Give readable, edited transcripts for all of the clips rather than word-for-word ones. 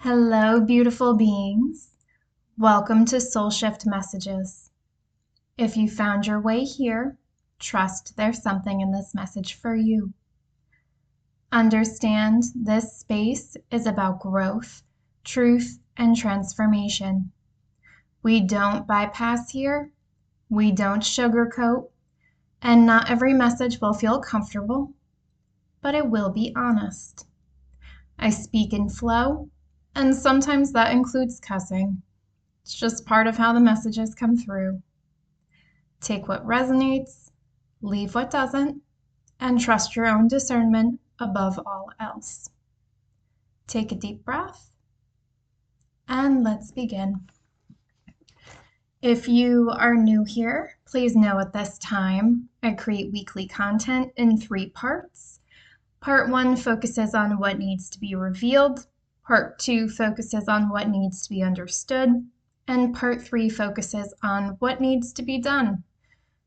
Hello, beautiful beings. Welcome to Soul Shift Messages. If you found your way here, trust there's something in this message for you. Understand this space is about growth, truth, and transformation. We don't bypass here, we don't sugarcoat, and not every message will feel comfortable, but it will be honest. I speak in flow, and sometimes that includes cussing. It's just part of how the messages come through. Take what resonates, leave what doesn't, and trust your own discernment above all else. Take a deep breath, and let's begin. If you are new here, please know at this time I create weekly content in 3 parts. Part 1 focuses on what needs to be revealed. Part 2 focuses on what needs to be understood. And Part 3 focuses on what needs to be done.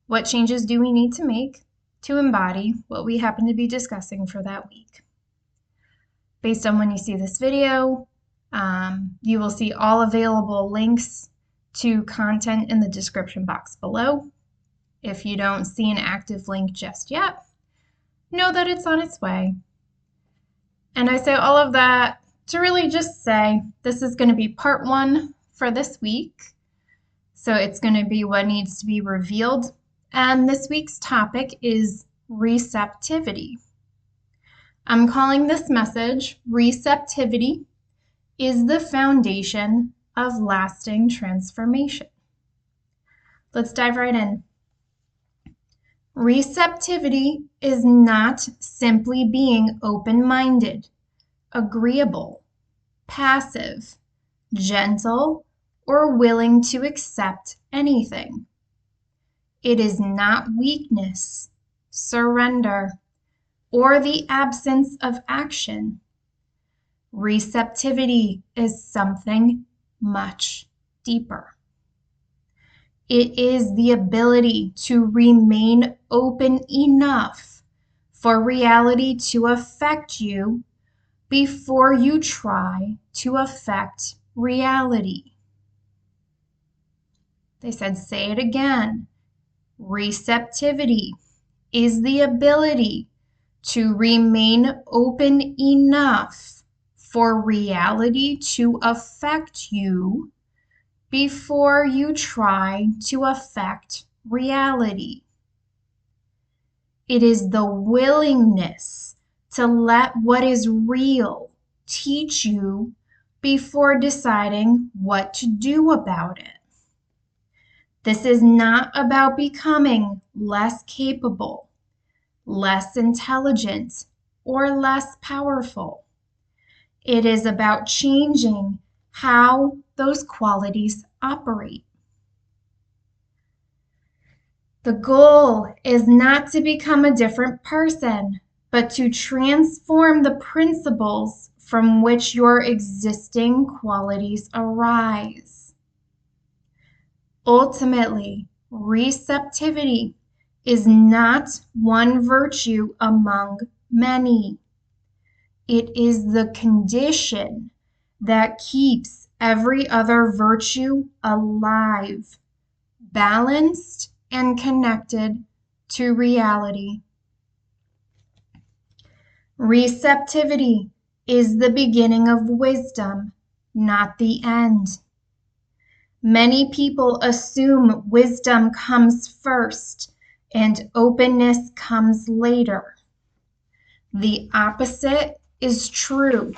What changes do we need to make to embody what we happen to be discussing for that week? Based on when you see this video, you will see all available links to content in the description box below. If you don't see an active link just yet, know that it's on its way. And I say all of that to really just say this is going to be part 1 for this week. So it's going to be what needs to be revealed. And this week's topic is receptivity. I'm calling this message Receptivity is the Foundation of Lasting Transformation. Let's dive right in. Receptivity is not simply being open-minded, agreeable, passive, gentle, or willing to accept anything. It is not weakness, surrender, or the absence of action. Receptivity is something much deeper. It is the ability to remain open enough for reality to affect you before you try to affect reality. They said, say it again. Receptivity is the ability to remain open enough for reality to affect you before you try to affect reality. It is the willingness to let what is real teach you before deciding what to do about it. This is not about becoming less capable, less intelligent, or less powerful. It is about changing how those qualities operate. The goal is not to become a different person, but to transform the principles from which your existing qualities arise. Ultimately, receptivity is not one virtue among many. It is the condition that keeps every other virtue alive, balanced, and connected to reality. Receptivity is the beginning of wisdom, not the end. Many people assume wisdom comes first and openness comes later. The opposite is true.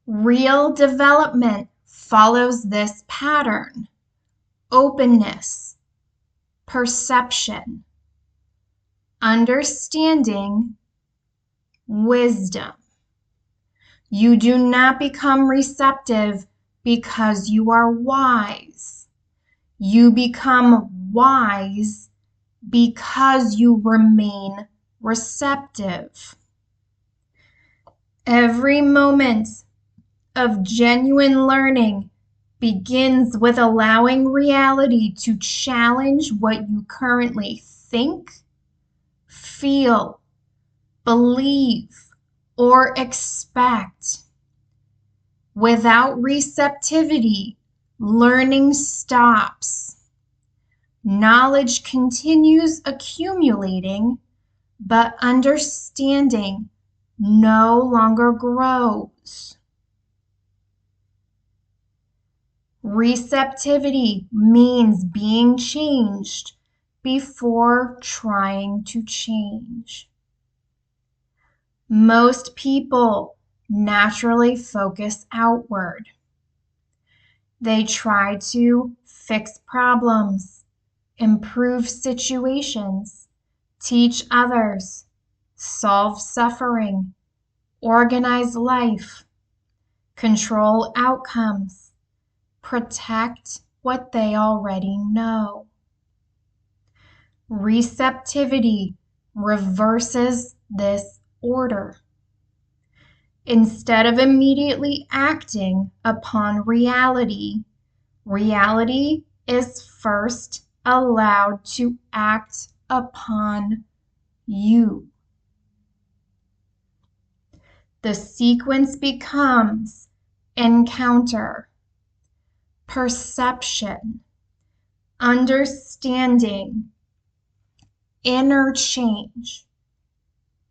Real development follows this pattern: openness, perception, understanding, wisdom. You do not become receptive because you are wise. You become wise because you remain receptive. Every moment of genuine learning begins with allowing reality to challenge what you currently think, feel, believe, or expect. Without receptivity, learning stops. Knowledge continues accumulating, but understanding no longer grows. Receptivity means being changed before trying to change. Most people naturally focus outward. They try to fix problems, improve situations, teach others, solve suffering, organize life, control outcomes, protect what they already know. Receptivity reverses this order. Instead of immediately acting upon reality, reality is first allowed to act upon you. The sequence becomes encounter, perception, understanding, interchange.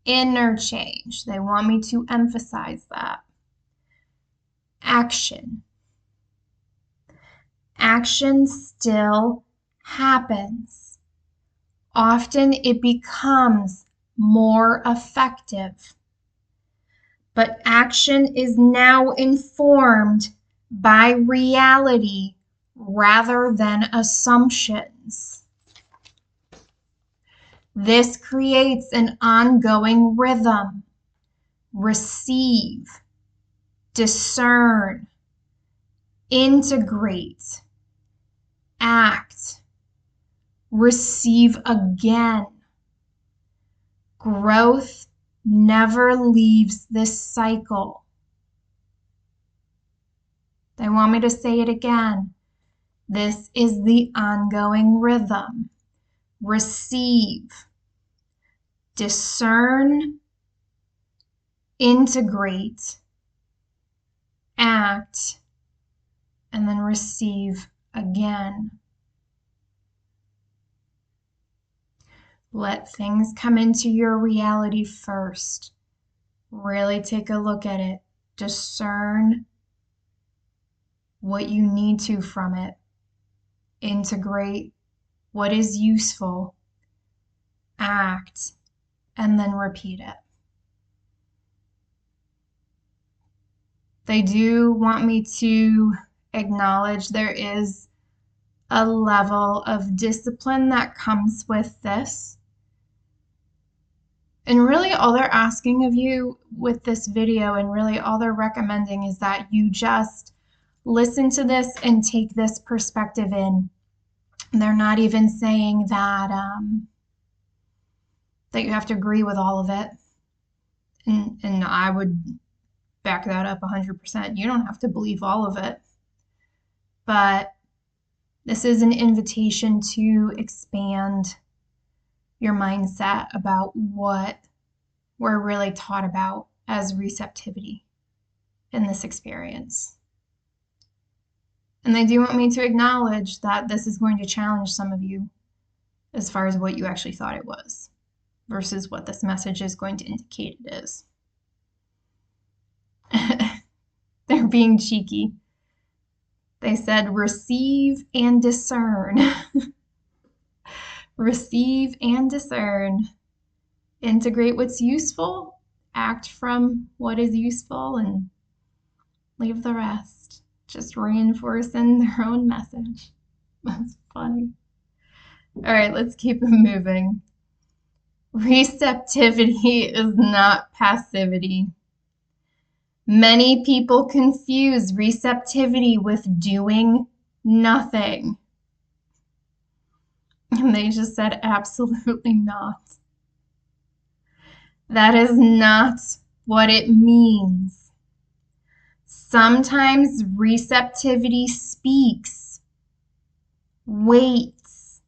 Interchange. They want me to emphasize that. Action. Action still happens. Often it becomes more effective. But action is now informed by reality rather than assumptions. This creates an ongoing rhythm. Receive, discern, integrate, act, receive again. Growth never leaves this cycle. They want me to say it again. This is the ongoing rhythm. Receive, discern, integrate, act, and then receive again. Let things come into your reality first. Really take a look at it. Discern what you need to from it. Integrate what is useful. Act, and then repeat it. They do want me to acknowledge there is a level of discipline that comes with this. And really all they're asking of you with this video, and really all they're recommending, is that you just listen to this and take this perspective in. They're not even saying that that you have to agree with all of it. And I would back that up 100%. You don't have to believe all of it. But this is an invitation to expand your mindset about what we're really taught about as receptivity in this experience. And they do want me to acknowledge that this is going to challenge some of you as far as what you actually thought it was versus what this message is going to indicate it is. They're being cheeky. They said, receive and discern. Receive and discern. Integrate what's useful, act from what is useful, and leave the rest. Just reinforcing their own message. That's funny. All right, let's keep it moving. Receptivity is not passivity. Many people confuse receptivity with doing nothing. And they just said absolutely not. That is not what it means. Sometimes receptivity speaks, waits,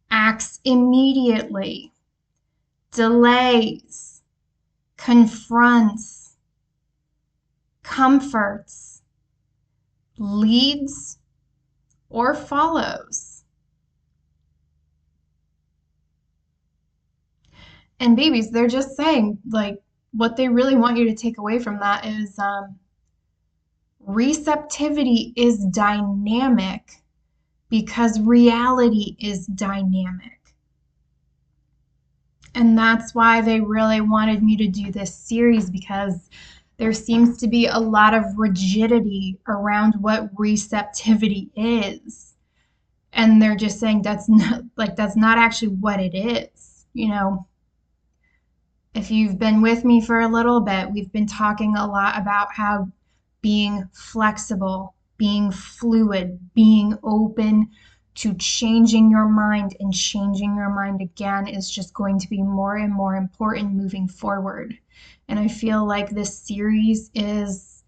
acts immediately, delays, confronts, comforts, leads, or follows. And babies, they're just saying, like, what they really want you to take away from that is receptivity is dynamic because reality is dynamic. And that's why they really wanted me to do this series, because there seems to be a lot of rigidity around what receptivity is. And they're just saying that's not actually what it is. You know, if you've been with me for a little bit, we've been talking a lot about how being flexible, being fluid, being open to changing your mind and changing your mind again is just going to be more and more important moving forward. And I feel like this series is,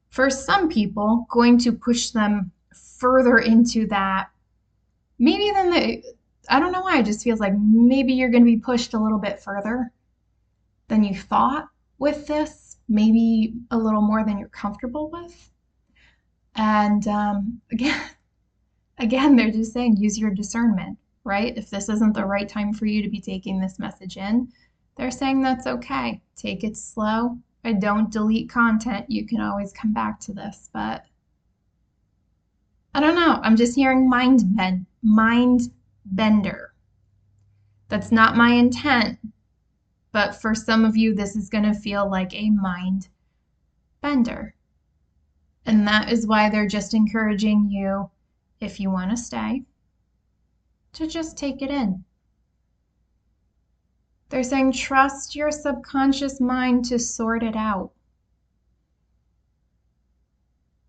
for some people, going to push them further into that. Maybe than I don't know why, it just feels like maybe you're going to be pushed a little bit further than you thought with this, maybe a little more than you're comfortable with. And again, they're just saying use your discernment, right? If this isn't the right time for you to be taking this message in, they're saying that's okay. Take it slow. I don't delete content. You can always come back to this, but I don't know. I'm just hearing mind bender. That's not my intent. But for some of you, this is going to feel like a mind bender. And that is why they're just encouraging you, if you want to stay, to just take it in. They're saying trust your subconscious mind to sort it out.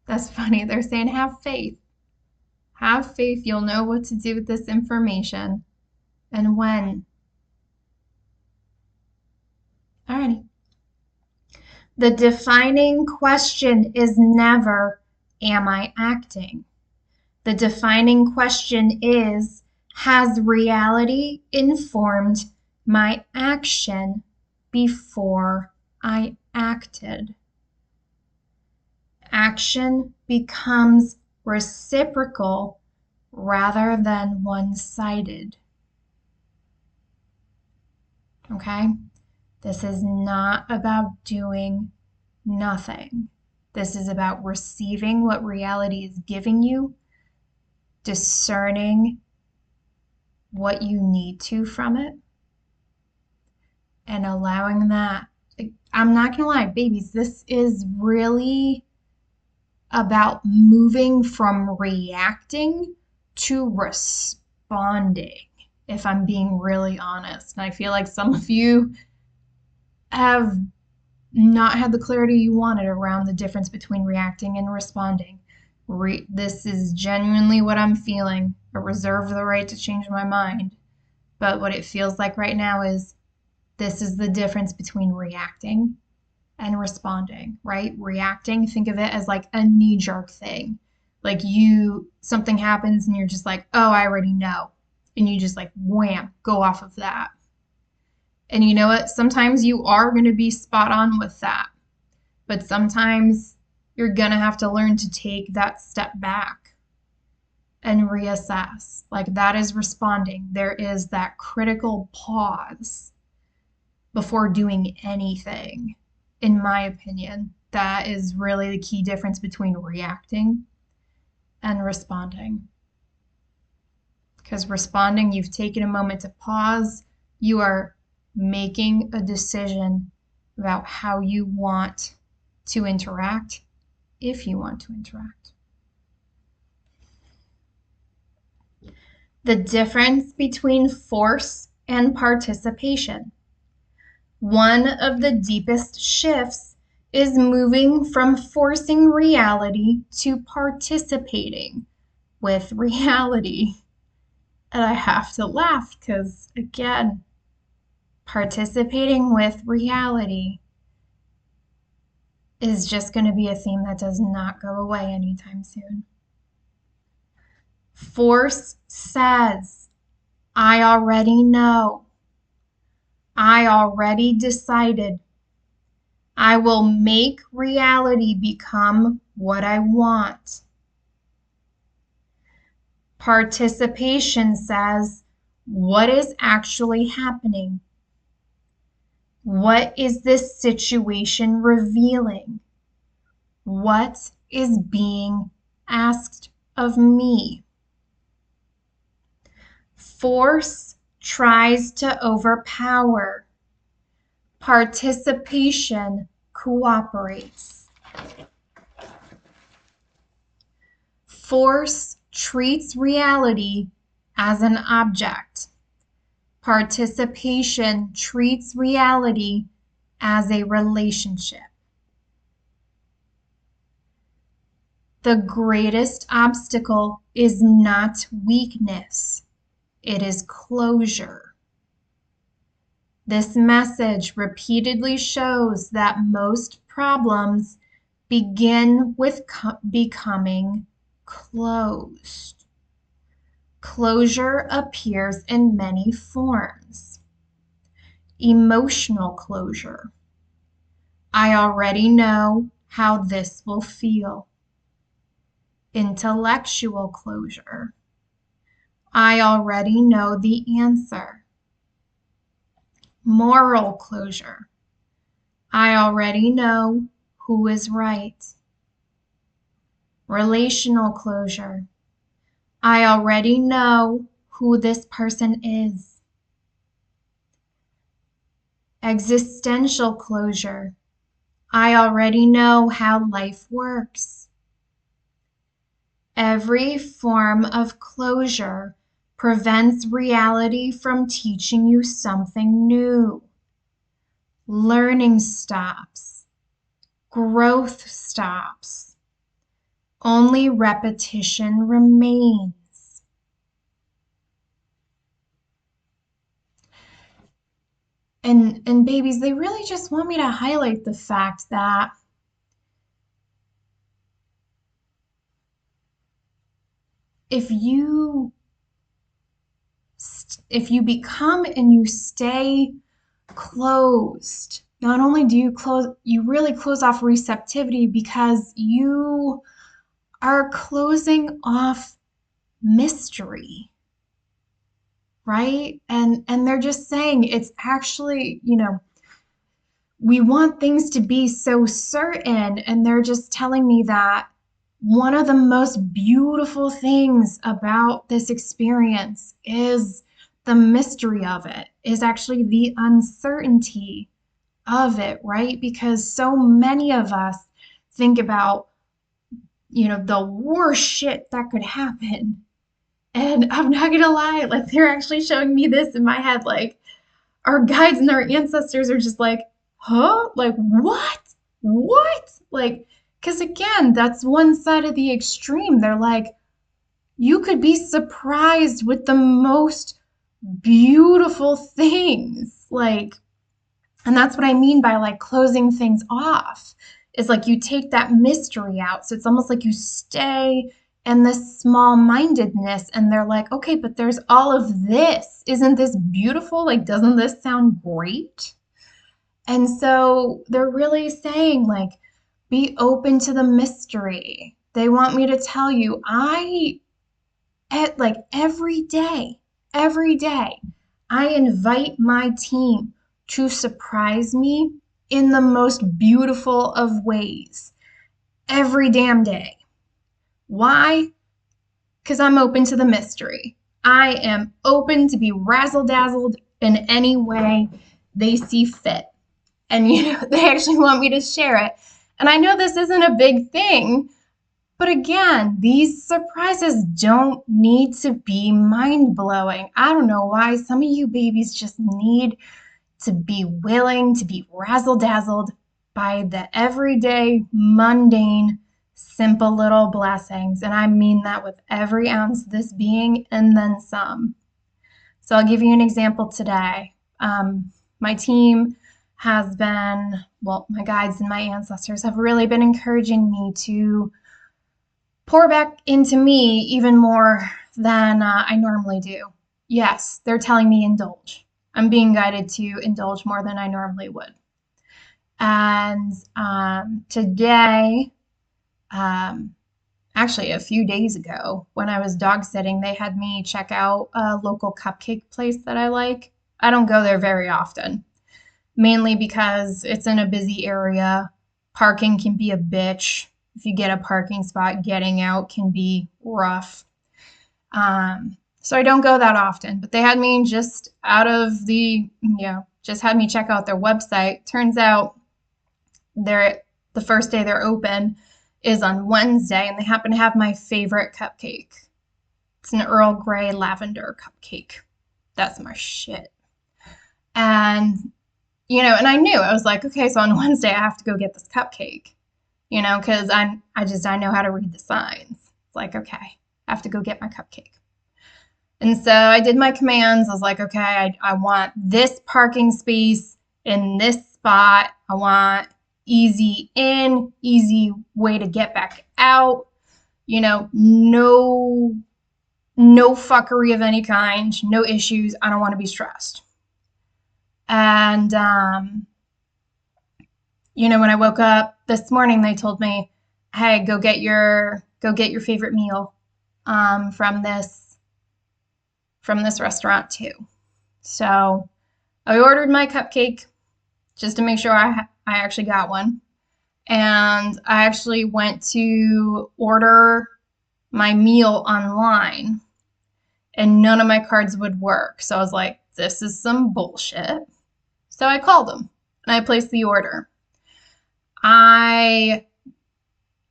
That's funny. They're saying have faith. Have faith. You'll know what to do with this information and when. Alrighty. The defining question is never, am I acting? The defining question is, has reality informed my action before I acted? Action becomes reciprocal rather than one-sided. Okay? This is not about doing nothing. This is about receiving what reality is giving you, discerning what you need to from it, and allowing that. I'm not gonna lie, babies, this is really about moving from reacting to responding, if I'm being really honest. And I feel like some of you have not had the clarity you wanted around the difference between reacting and responding. This is genuinely what I'm feeling. I reserve the right to change my mind. But what it feels like right now is this is the difference between reacting and responding, right? Reacting, think of it as like a knee-jerk thing. Like something happens and you're just like, oh, I already know. And you just like, wham, go off of that. And you know what? Sometimes you are going to be spot on with that. But sometimes you're going to have to learn to take that step back and reassess. Like that is responding. There is that critical pause before doing anything, in my opinion. That is really the key difference between reacting and responding. Because responding, you've taken a moment to pause. You are making a decision about how you want to interact, if you want to interact. The difference between force and participation. One of the deepest shifts is moving from forcing reality to participating with reality. And I have to laugh because, again, participating with reality is just going to be a theme that does not go away anytime soon. Force says, I already know. I already decided. I will make reality become what I want. Participation says, what is actually happening? What is this situation revealing? What is being asked of me? Force tries to overpower. Participation cooperates. Force treats reality as an object. Participation treats reality as a relationship. The greatest obstacle is not weakness, it is closure. This message repeatedly shows that most problems begin with becoming closed. Closure appears in many forms. Emotional closure. I already know how this will feel. Intellectual closure. I already know the answer. Moral closure. I already know who is right. Relational closure. I already know who this person is. Existential closure. I already know how life works. Every form of closure prevents reality from teaching you something new. Learning stops. Growth stops. Only repetition remains. And babies, they really just want me to highlight the fact that if you become and you stay closed, not only do you really close off receptivity because you are closing off mystery, right? And they're just saying it's actually, we want things to be so certain, and they're just telling me that one of the most beautiful things about this experience is the mystery of it, is actually the uncertainty of it, right? Because so many of us think about, the worst shit that could happen. And I'm not gonna lie, like they're actually showing me this in my head, like our guides and our ancestors are just like, huh? Like, what? What? Like, because again, that's one side of the extreme. They're like, you could be surprised with the most beautiful things. Like, and that's what I mean by like closing things off. Is like you take that mystery out. So it's almost like you stay in this small mindedness and they're like, okay, but there's all of this. Isn't this beautiful? Like, doesn't this sound great? And so they're really saying, like, be open to the mystery. They want me to tell you, like every day, I invite my team to surprise me in the most beautiful of ways every damn day. Why? Because I'm open to the mystery. I am open to be razzle dazzled in any way they see fit. And, they actually want me to share it. And I know this isn't a big thing, but again, these surprises don't need to be mind blowing. I don't know why some of you babies just need to be willing to be razzle dazzled by the everyday, mundane, simple little blessings. And I mean that with every ounce of this being and then some. So I'll give you an example today. My team has been, well, my guides and my ancestors have really been encouraging me to pour back into me even more than I normally do. Yes, they're telling me indulge. I'm being guided to indulge more than I normally would. And today, actually a few days ago, when I was dog sitting, they had me check out a local cupcake place that I like. I don't go there very often, mainly because it's in a busy area. Parking can be a bitch. If you get a parking spot, getting out can be rough. So I don't go that often, but they had me just out of just had me check out their website. Turns out the first day they're open is on Wednesday, and they happen to have my favorite cupcake. It's an Earl Grey lavender cupcake. That's my shit. And and I knew, I was like, okay, so on Wednesday I have to go get this cupcake, because I know how to read the signs. It's like, okay, I have to go get my cupcake. And so I did my commands. I was like, okay, I want this parking space in this spot. I want easy in, easy way to get back out. No fuckery of any kind, no issues. I don't want to be stressed. And when I woke up this morning, they told me, "Hey, go get your favorite meal from this restaurant too." So I ordered my cupcake just to make sure I actually got one, and I actually went to order my meal online, and none of my cards would work. So I was like, "This is some bullshit." So I called them and I placed the order. I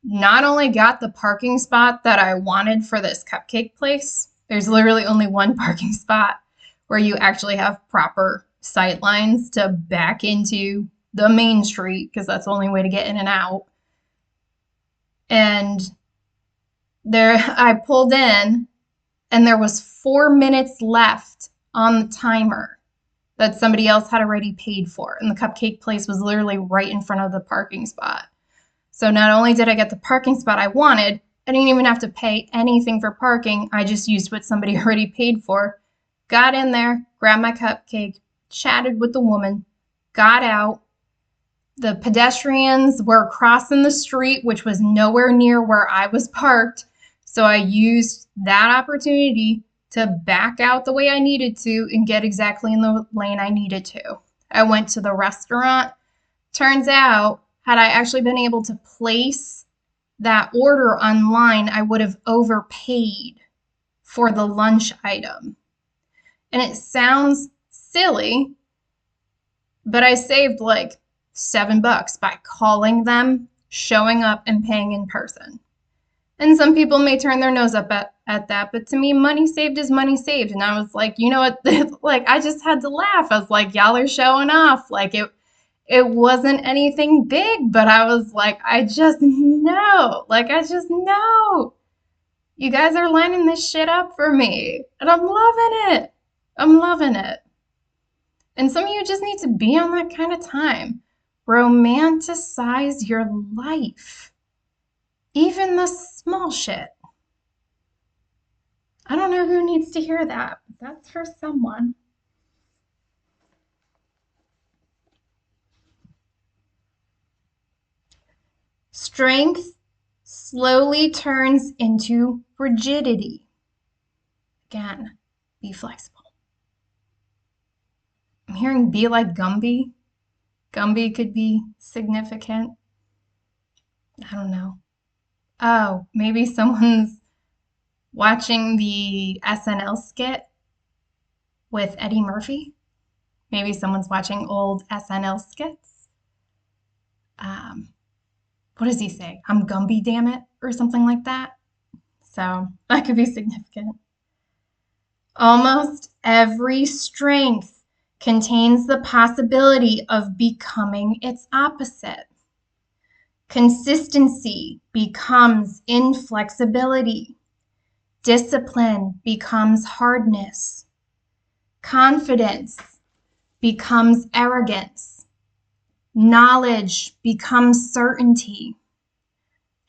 not only got the parking spot that I wanted for this cupcake place, there's literally only one parking spot where you actually have proper sight lines to back into the main street, because that's the only way to get in and out. And there, I pulled in, and there was 4 minutes left on the timer that somebody else had already paid for. And the cupcake place was literally right in front of the parking spot. So not only did I get the parking spot I wanted, I didn't even have to pay anything for parking. I just used what somebody already paid for. Got in there, grabbed my cupcake, chatted with the woman, got out. The pedestrians were crossing the street, which was nowhere near where I was parked. So I used that opportunity to back out the way I needed to and get exactly in the lane I needed to. I went to the restaurant. Turns out, had I actually been able to place that order online, I would have overpaid for the lunch item. And it sounds silly, but I saved like $7 by calling them, showing up, and paying in person. And some people may turn their nose up at that, but to me, money saved is money saved. And I was like, you know what? Like, I just had to laugh. I was like, y'all are showing off. Like, it wasn't anything big, but I was like, I just know. Like, I just know. You guys are lining this shit up for me. And I'm loving it. I'm loving it. And some of you just need to be on that kind of time. Romanticize your life. Even the small shit. I don't know who needs to hear that, but that's for someone. Strength slowly turns into rigidity. Again, be flexible. I'm hearing be like Gumby. Gumby could be significant. I don't know. Oh, maybe someone's watching the SNL skit with Eddie Murphy. Maybe someone's watching old SNL skits. What does he say? I'm Gumby, damn it, or something like that. So that could be significant. Almost every strength contains the possibility of becoming its opposite. Consistency becomes inflexibility. Discipline becomes hardness. Confidence becomes arrogance. Knowledge becomes certainty.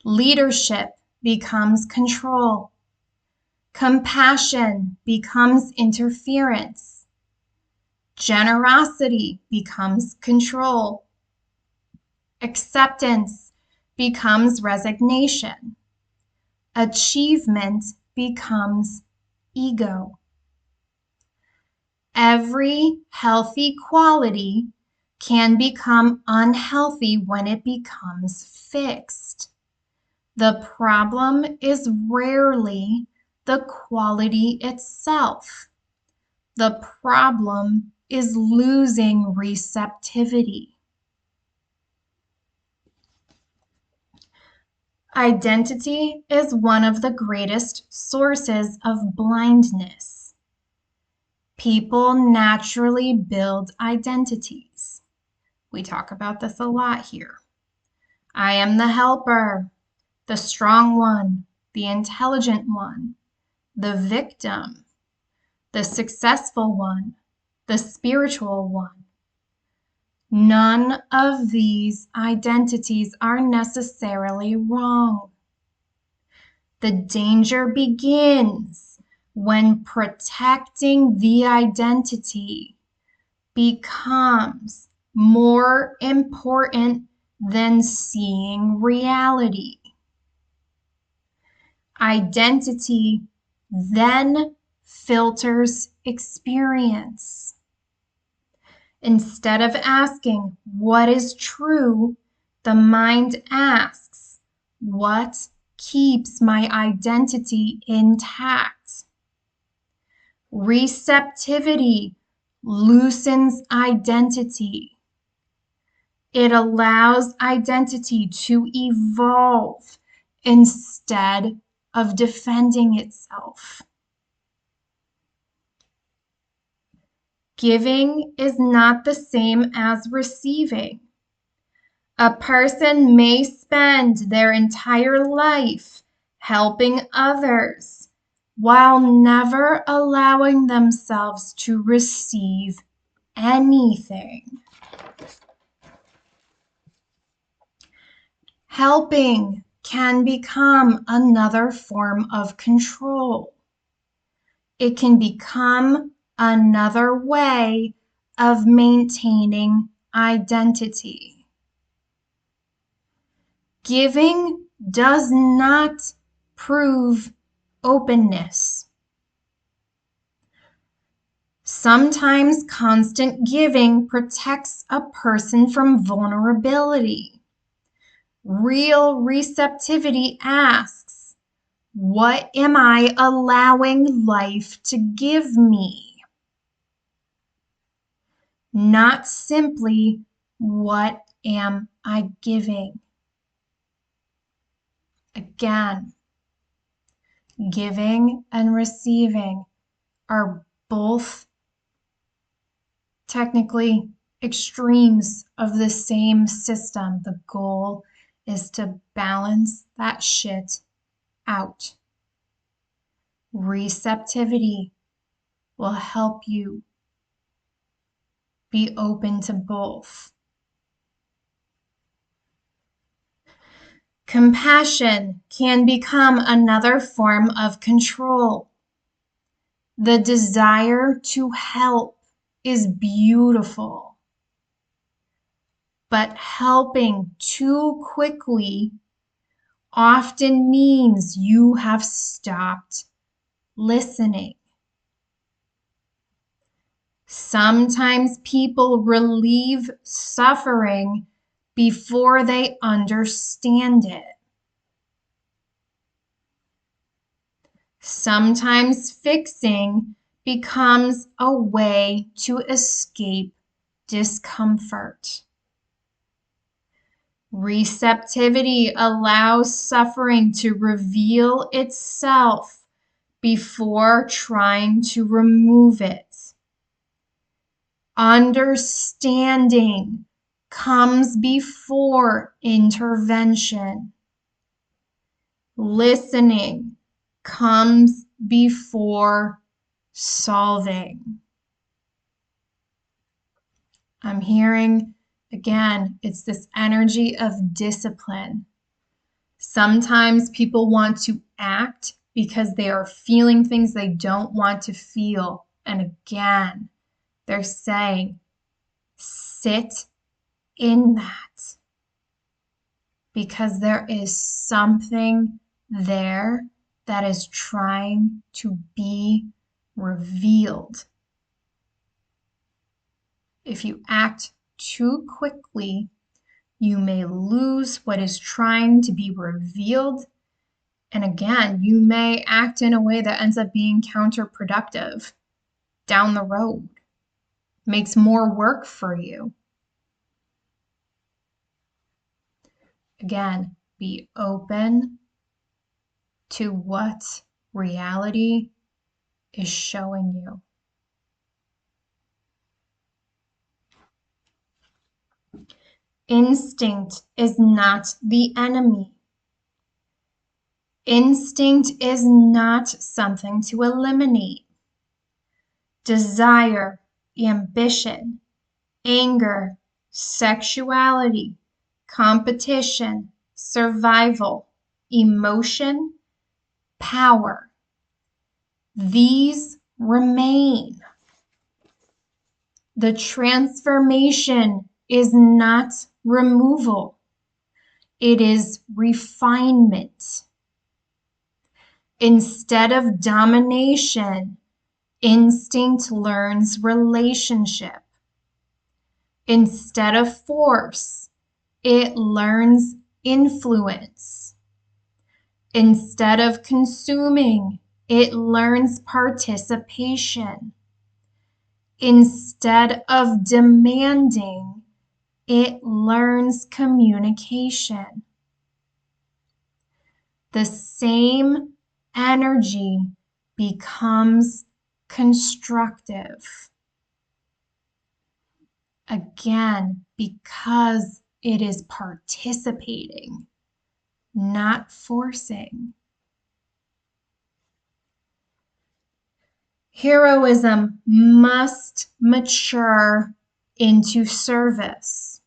Leadership becomes control. Compassion becomes interference. Generosity becomes control. Acceptance becomes resignation. Achievement becomes ego. Every healthy quality can become unhealthy when it becomes fixed. The problem is rarely the quality itself. The problem is losing receptivity. Identity is one of the greatest sources of blindness. People naturally build identities. We talk about this a lot here. I am the helper, the strong one, the intelligent one, the victim, the successful one, the spiritual one. None of these identities are necessarily wrong. The danger begins when protecting the identity becomes more important than seeing reality. Identity then filters experience. Instead of asking what is true, the mind asks, what keeps my identity intact? Receptivity loosens identity. It allows identity to evolve instead of defending itself. Giving is not the same as receiving. A person may spend their entire life helping others while never allowing themselves to receive anything. Helping can become another form of control. It can become another way of maintaining identity. Giving does not prove openness. Sometimes constant giving protects a person from vulnerability. Real receptivity asks, what am I allowing life to give me? Not simply, what am I giving? Again, giving and receiving are both technically extremes of the same system. The goal is to balance that shit out. Receptivity will help you be open to both. Compassion can become another form of control. The desire to help is beautiful, but helping too quickly often means you have stopped listening. Sometimes people relieve suffering before they understand it. Sometimes fixing becomes a way to escape discomfort. Receptivity allows suffering to reveal itself before trying to remove it. Understanding comes before intervention. Listening comes before solving. I'm hearing, again, it's this energy of discipline. Sometimes people want to act because they are feeling things they don't want to feel. And again, they're saying, sit in that. because there is something there that is trying to be revealed. If you act too quickly, you may lose what is trying to be revealed. And again, you may act in a way that ends up being counterproductive down the road, makes more work for you. Again, be open to what reality is showing you. Instinct is not the enemy. Instinct is not something to eliminate. Desire, ambition, anger, sexuality, competition, survival, emotion, power. These remain. The transformation is not removal. It is refinement. Instead of domination, instinct learns relationship. Instead of force, it learns influence. Instead of consuming, it learns participation. Instead of demanding, it learns communication. The same energy becomes constructive. Again, because it is participating, not forcing. Heroism must mature into service.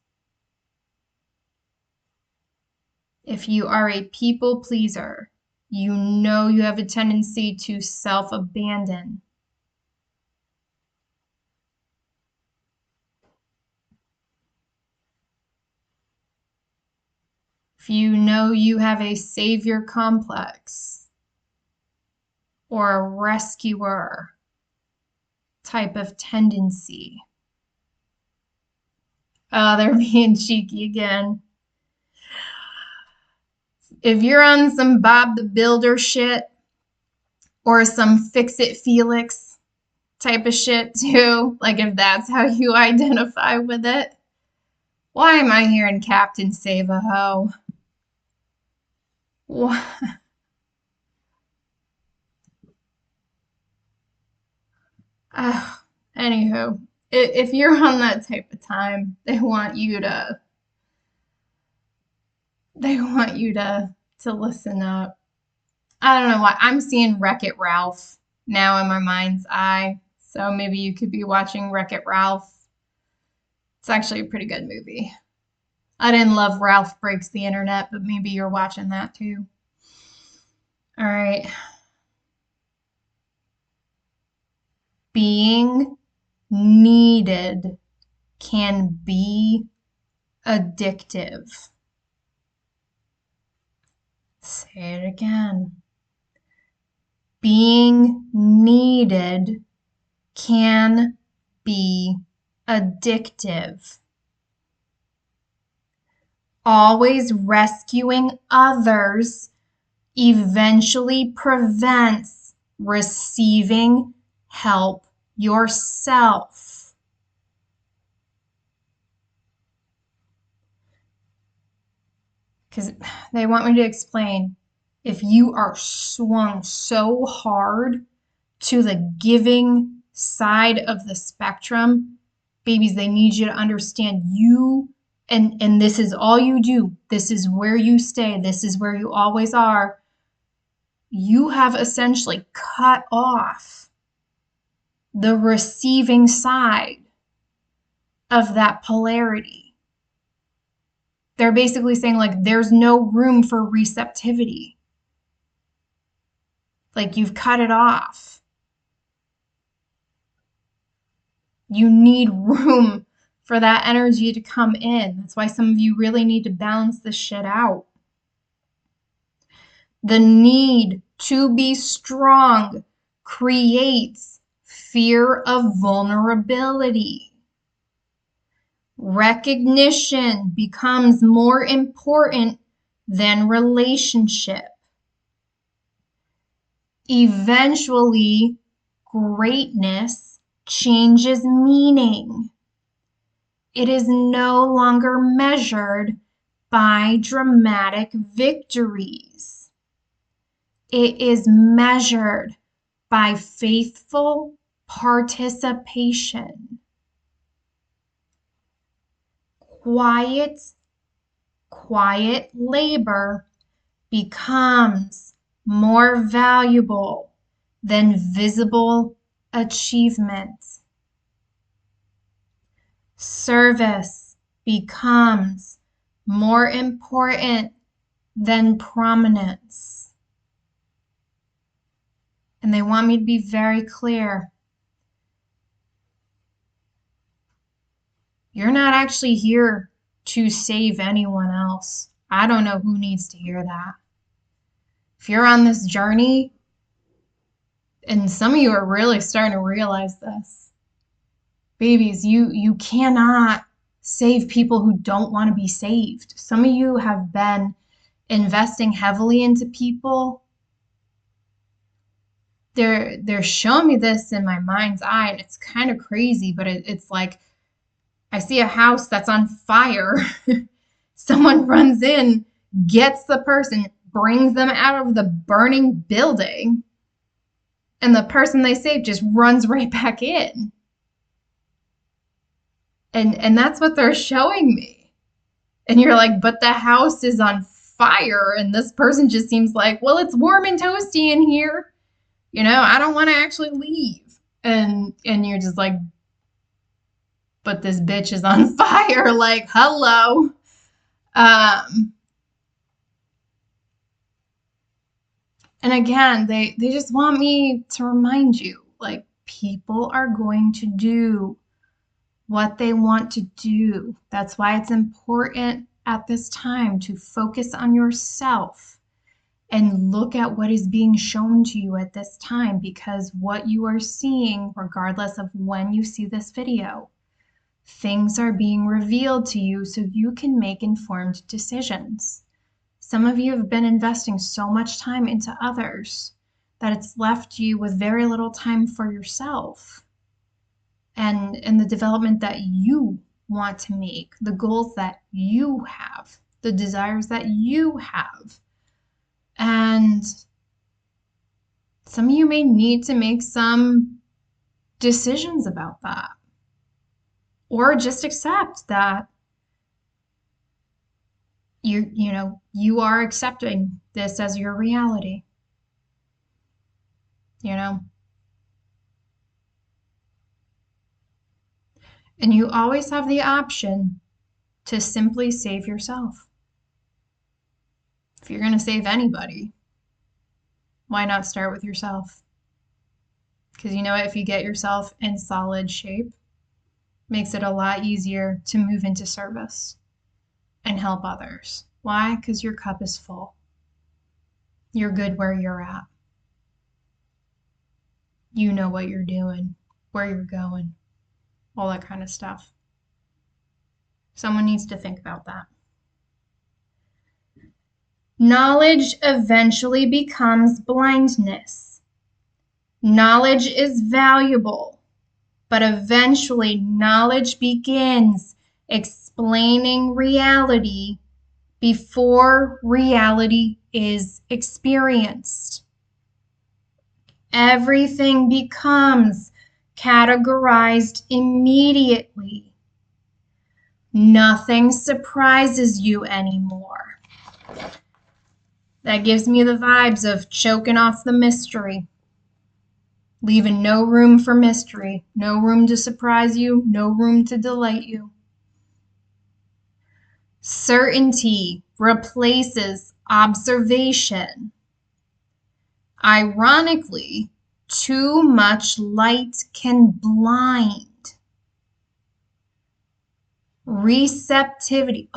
If you are a people pleaser, you know you have a tendency to self-abandon. If you know you have a savior complex or a rescuer type of tendency. Oh, they're being cheeky again. If you're on some Bob the Builder shit or some Fix It Felix type of shit too, like if that's how you identify with it, why am I hearing Captain Save a Ho? What? Anywho, if you're on that type of time, they want you to listen up. I don't know why. I'm seeing Wreck-It Ralph now in my mind's eye. So maybe you could be watching Wreck-It Ralph. It's actually a pretty good movie. I didn't love Ralph Breaks the Internet, but maybe you're watching that too. All right. Being needed can be addictive. Say it again. Being needed can be addictive. Always rescuing others eventually prevents receiving help yourself. Because they want me to explain, if you are swung so hard to the giving side of the spectrum, babies, they need you to understand you, and this is all you do. This is where you stay. This is where you always are. You have essentially cut off the receiving side of that polarity. They're basically saying, like, there's no room for receptivity. Like, you've cut it off. You need room for that energy to come in. That's why some of you really need to balance this shit out. The need to be strong creates fear of vulnerability. Recognition becomes more important than relationship. Eventually, greatness changes meaning. It is no longer measured by dramatic victories. It is measured by faithful participation. Quiet labor becomes more valuable than visible achievement. Service becomes more important than prominence. And they want me to be very clear. You're not actually here to save anyone else. I don't know who needs to hear that. If you're on this journey, and some of you are really starting to realize this, babies, you cannot save people who don't want to be saved. Some of you have been investing heavily into people. They're showing me this in my mind's eye, and it's kind of crazy, but it's like I see a house that's on fire. Someone runs in, gets the person, brings them out of the burning building, and the person they saved just runs right back in. And that's what they're showing me. And you're like, but the house is on fire, and this person just seems like, well, it's warm and toasty in here. I don't want to actually leave. And you're just like, but this bitch is on fire. Like, hello. And again, they just want me to remind you, like, people are going to do what they want to do. That's why it's important at this time to focus on yourself and look at what is being shown to you at this time, because what you are seeing, regardless of when you see this video, things are being revealed to you so you can make informed decisions. Some of you have been investing so much time into others that it's left you with very little time for yourself and the development that you want to make, the goals that you have, the desires that you have. And some of you may need to make some decisions about that, or just accept that you are accepting this as your reality. And you always have the option to simply save yourself. If you're going to save anybody, why not start with yourself? Because if you get yourself in solid shape, makes it a lot easier to move into service and help others. Why? Because your cup is full. You're good where you're at. You know what you're doing, where you're going, all that kind of stuff. Someone needs to think about that. Knowledge eventually becomes blindness. Knowledge is valuable, but eventually knowledge begins explaining reality before reality is experienced. Everything becomes categorized immediately. Nothing surprises you anymore. That gives me the vibes of choking off the mystery, leaving no room for mystery, no room to surprise you, no room to delight you. Certainty replaces observation. Ironically, too much light can blind. Receptivity.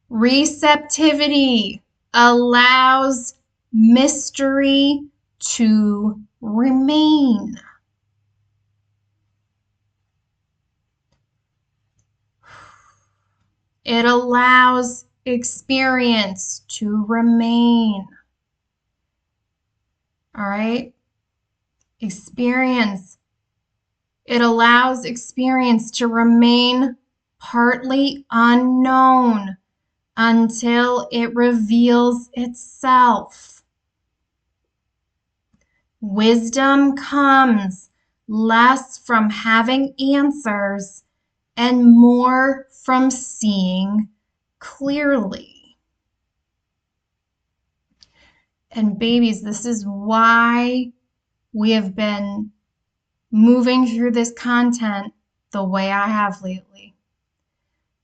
Receptivity allows mystery to remain. It allows experience to remain. All right? Experience. It allows experience to remain partly unknown until it reveals itself. Wisdom comes less from having answers and more from seeing clearly. And babies, this is why we have been moving through this content the way I have lately.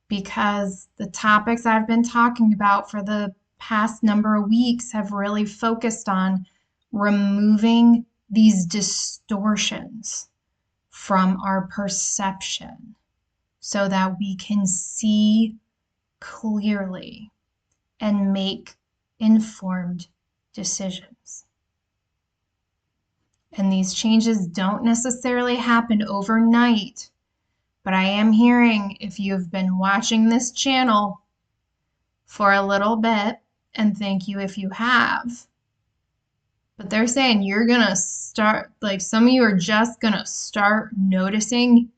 Because the topics I've been talking about for the past number of weeks have really focused on removing these distortions from our perception so that we can see clearly and make informed decisions. And these changes don't necessarily happen overnight, but I am hearing, if you've been watching this channel for a little bit, and thank you if you have, but they're saying you're gonna start, like some of you are just gonna start noticing.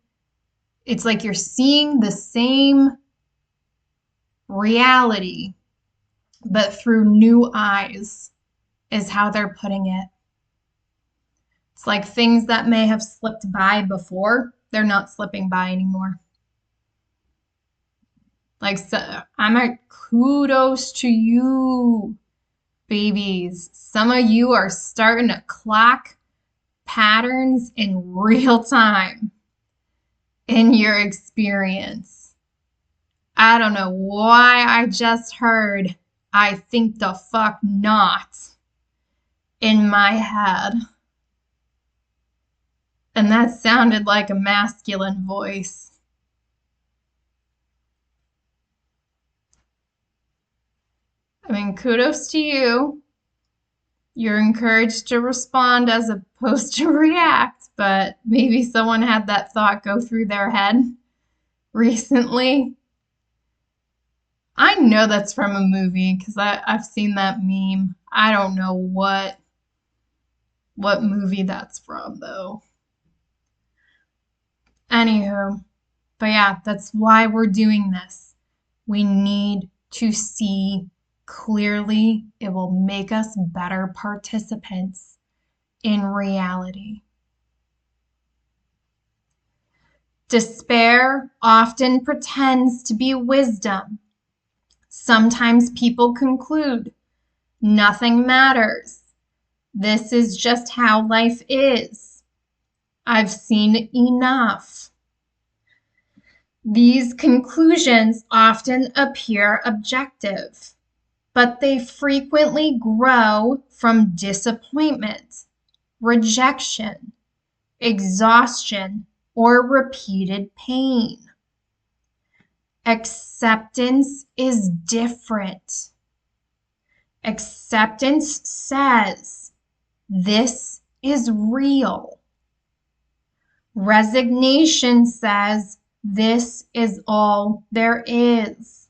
It's like you're seeing the same reality, but through new eyes, is how they're putting it. It's like things that may have slipped by before, they're not slipping by anymore. Like, so, I'm like, kudos to you, babies. Some of you are starting to clock patterns in real time in your experience. I don't know why I just heard, I think the fuck not, in my head. And that sounded like a masculine voice. I mean, kudos to you. You're encouraged to respond as opposed to react, but maybe someone had that thought go through their head recently. I know that's from a movie because I've seen that meme. I don't know what movie that's from, though. Anywho, but yeah, that's why we're doing this. We need to see clearly. It will make us better participants in reality. Despair often pretends to be wisdom. Sometimes people conclude, nothing matters. This is just how life is. I've seen enough. These conclusions often appear objective, but they frequently grow from disappointment, rejection, exhaustion, or repeated pain. Acceptance is different. Acceptance says, this is real. Resignation says, this is all there is.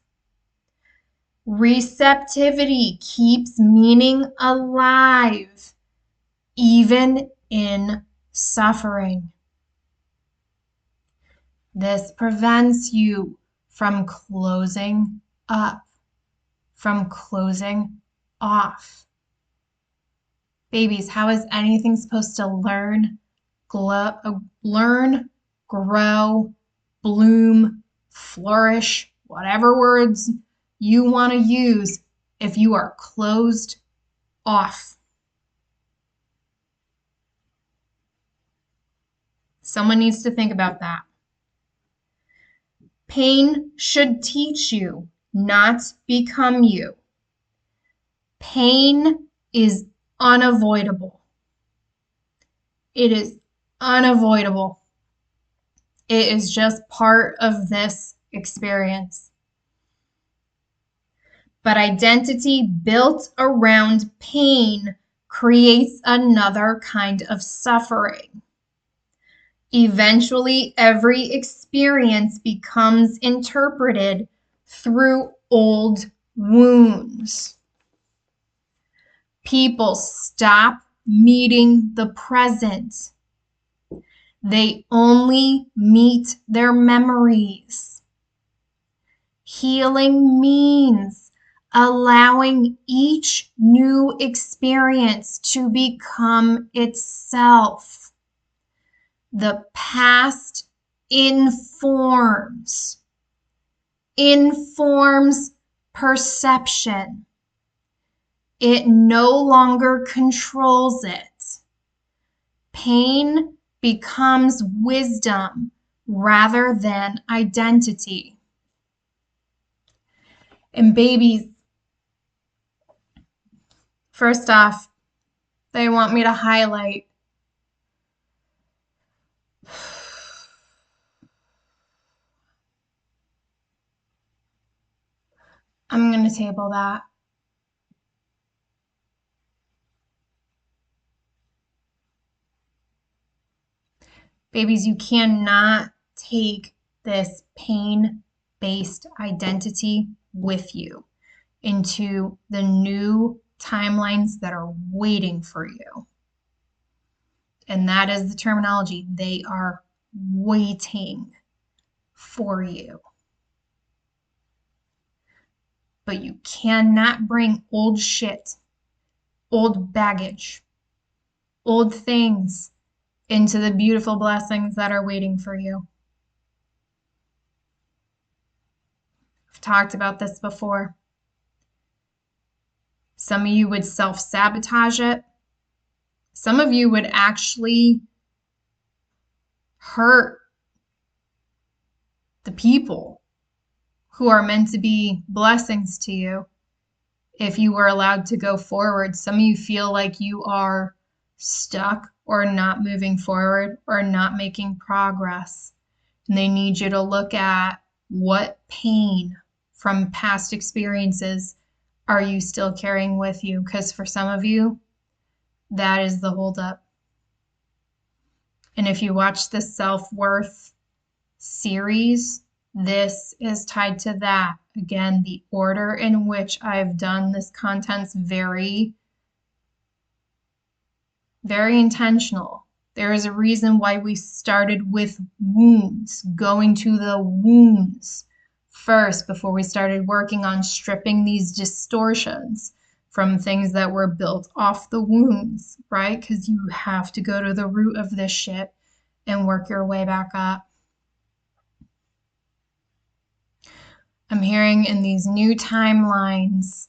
Receptivity keeps meaning alive, even in suffering. This prevents you from closing up, from closing off. Babies, how is anything supposed to learn, grow, bloom, flourish, whatever words you want to use, if you are closed off? Someone needs to think about that. Pain should teach you, not become you. Pain is unavoidable. It is unavoidable. It is just part of this experience. But identity built around pain creates another kind of suffering. Eventually, every experience becomes interpreted through old wounds. People stop meeting the present. They only meet their memories. Healing means allowing each new experience to become itself. The past informs perception. It no longer controls it. Pain becomes wisdom rather than identity. And babies, first off, they want me to highlight I'm going to table that. Babies, you cannot take this pain-based identity with you into the new timelines that are waiting for you. And that is the terminology. They are waiting for you. But you cannot bring old shit, old baggage, old things into the beautiful blessings that are waiting for you. I've talked about this before. Some of you would self-sabotage it. Some of you would actually hurt the people who are meant to be blessings to you if you were allowed to go forward. Some of you feel like you are stuck or not moving forward or not making progress. And they need you to look at what pain from past experiences are you still carrying with you? Because for some of you, that is the holdup. And if you watch the self-worth series, this is tied to that. Again, the order in which I've done this content's very, very intentional. There is a reason why we started with wounds, going to the wounds first before we started working on stripping these distortions from things that were built off the wounds, right? Because you have to go to the root of this shit and work your way back up. I'm hearing in these new timelines,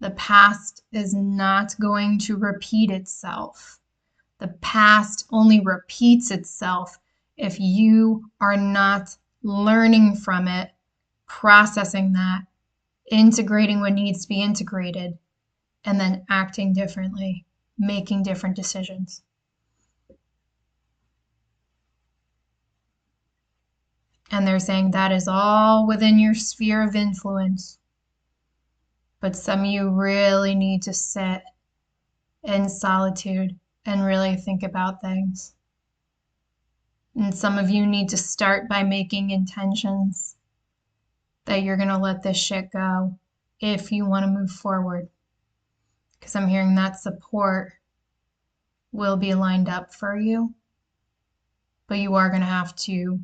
the past is not going to repeat itself. The past only repeats itself if you are not learning from it, processing that, integrating what needs to be integrated, and then acting differently, making different decisions. And they're saying that is all within your sphere of influence. But some of you really need to sit in solitude and really think about things. And some of you need to start by making intentions that you're going to let this shit go if you want to move forward. Because I'm hearing that support will be lined up for you. But you are going to have to,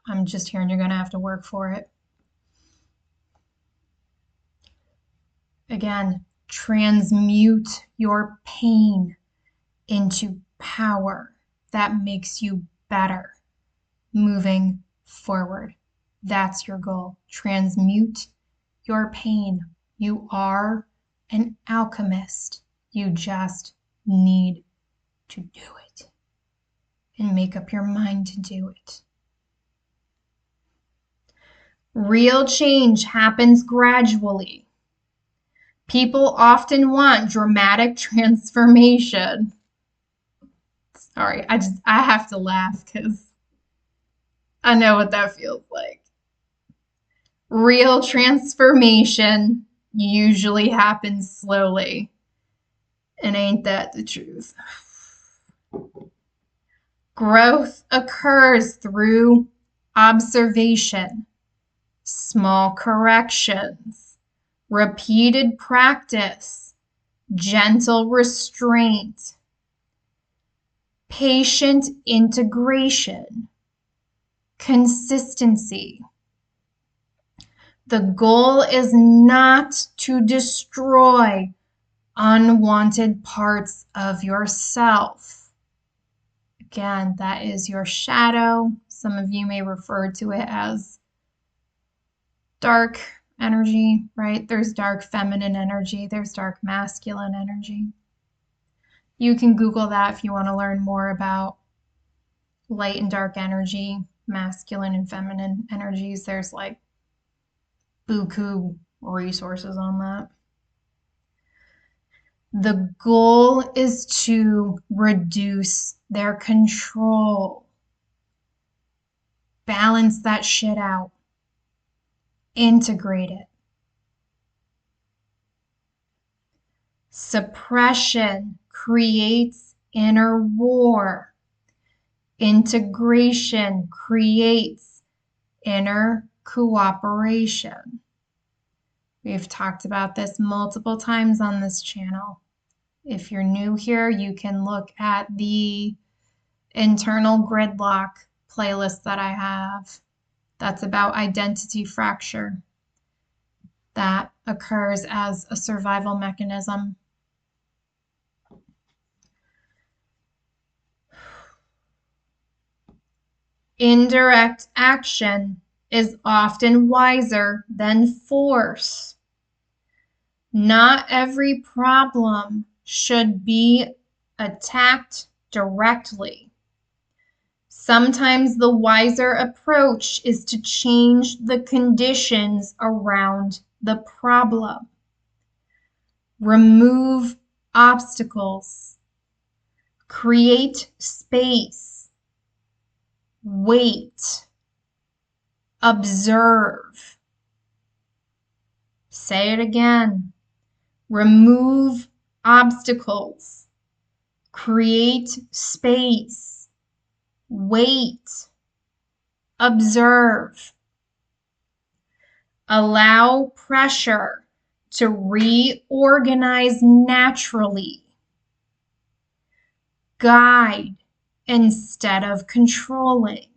I'm just hearing you're going to have to work for it. Again, transmute your pain into power that makes you better moving forward. That's your goal. Transmute your pain. You are an alchemist. You just need to do it and make up your mind to do it. Real change happens gradually. People often want dramatic transformation. It's All right, I have to laugh because I know what that feels like. Real transformation usually happens slowly. And ain't that the truth? Growth occurs through observation, small corrections, repeated practice, gentle restraint, patient integration, consistency. The goal is not to destroy unwanted parts of yourself. Again, that is your shadow. Some of you may refer to it as dark energy, right? There's dark feminine energy, there's dark masculine energy. You can Google that if you want to learn more about light and dark energy, masculine and feminine energies. There's like buku resources on that. The goal is to reduce their control. Balance that shit out. Integrate it. Suppression creates inner war. Integration creates inner cooperation. We've talked about this multiple times on this channel. If you're new here, you can look at the internal gridlock playlist that I have. That's about identity fracture that occurs as a survival mechanism. Indirect action is often wiser than force. Not every problem should be attacked directly. Sometimes the wiser approach is to change the conditions around the problem. Remove obstacles. Create space. Wait. Observe. Say it again. Remove obstacles. Create space. Wait. Observe. Allow pressure to reorganize naturally. Guide instead of controlling.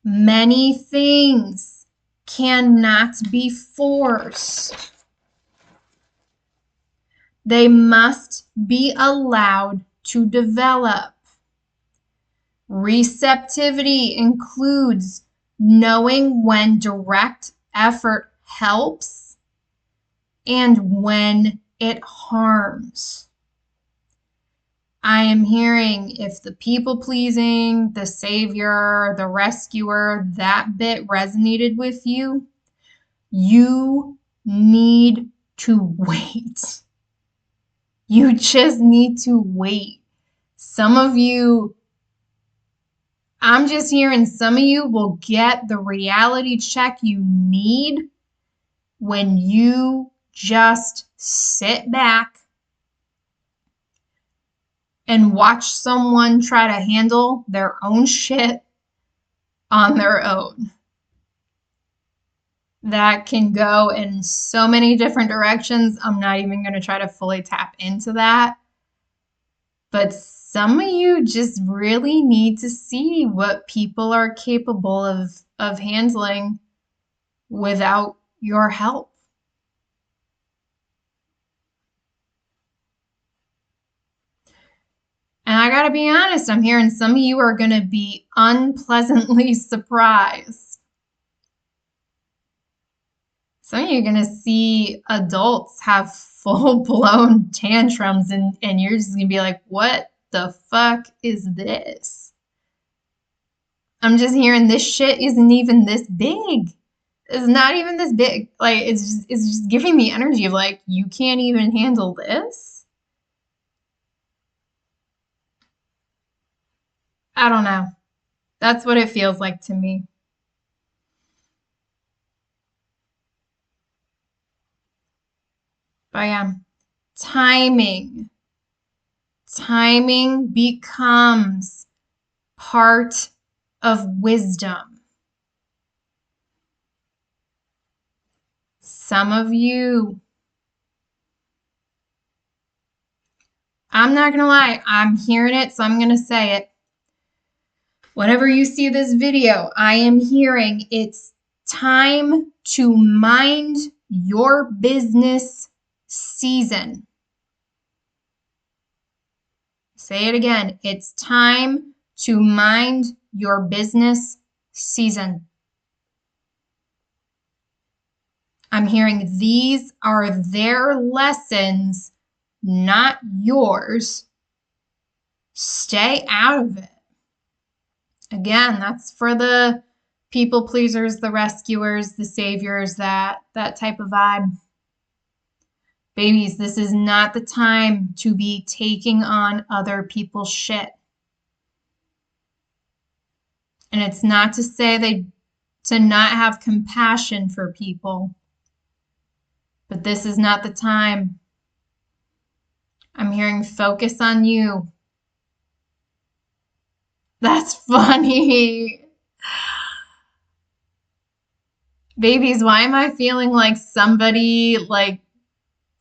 Many things cannot be forced. They must be allowed to develop. Receptivity includes knowing when direct effort helps and when it harms. I am hearing if the people-pleasing, the savior, the rescuer, that bit resonated with you, you need to wait. You just need to wait. Some of you, I'm just hearing some of you will get the reality check you need when you just sit back and watch someone try to handle their own shit on their own. That can go in so many different directions. I'm not even going to try to fully tap into that. But some of you just really need to see what people are capable of handling without your help. And I gotta be honest, I'm hearing some of you are gonna be unpleasantly surprised. Some of you are gonna see adults have full-blown tantrums and you're just gonna be like, what the fuck is this? I'm just hearing this shit isn't even this big. It's not even this big. Like, it's just giving me energy of like, you can't even handle this? I don't know. That's what it feels like to me. But yeah, timing. Timing becomes part of wisdom. Some of you, I'm not going to lie, I'm hearing it, so I'm going to say it. Whenever you see this video, I am hearing it's time to mind your business season. Say it again. It's time to mind your business season. I'm hearing these are their lessons, not yours. Stay out of it. Again, that's for the people pleasers, the rescuers, the saviors, that type of vibe. Babies, this is not the time to be taking on other people's shit. And it's not to say to not have compassion for people, but this is not the time. I'm hearing focus on you. That's funny. Babies, why am I feeling like somebody, like,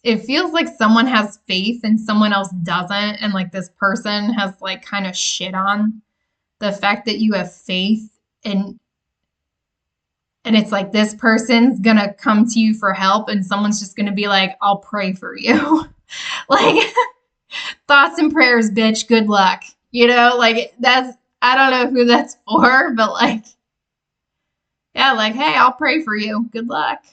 it feels like someone has faith and someone else doesn't, and like this person has like kind of shit on the fact that you have faith, and it's like this person's gonna come to you for help and someone's just gonna be like, I'll pray for you. Like, thoughts and prayers, bitch, good luck. You know, like that's, I don't know who that's for, but like, yeah, like, hey, I'll pray for you, good luck,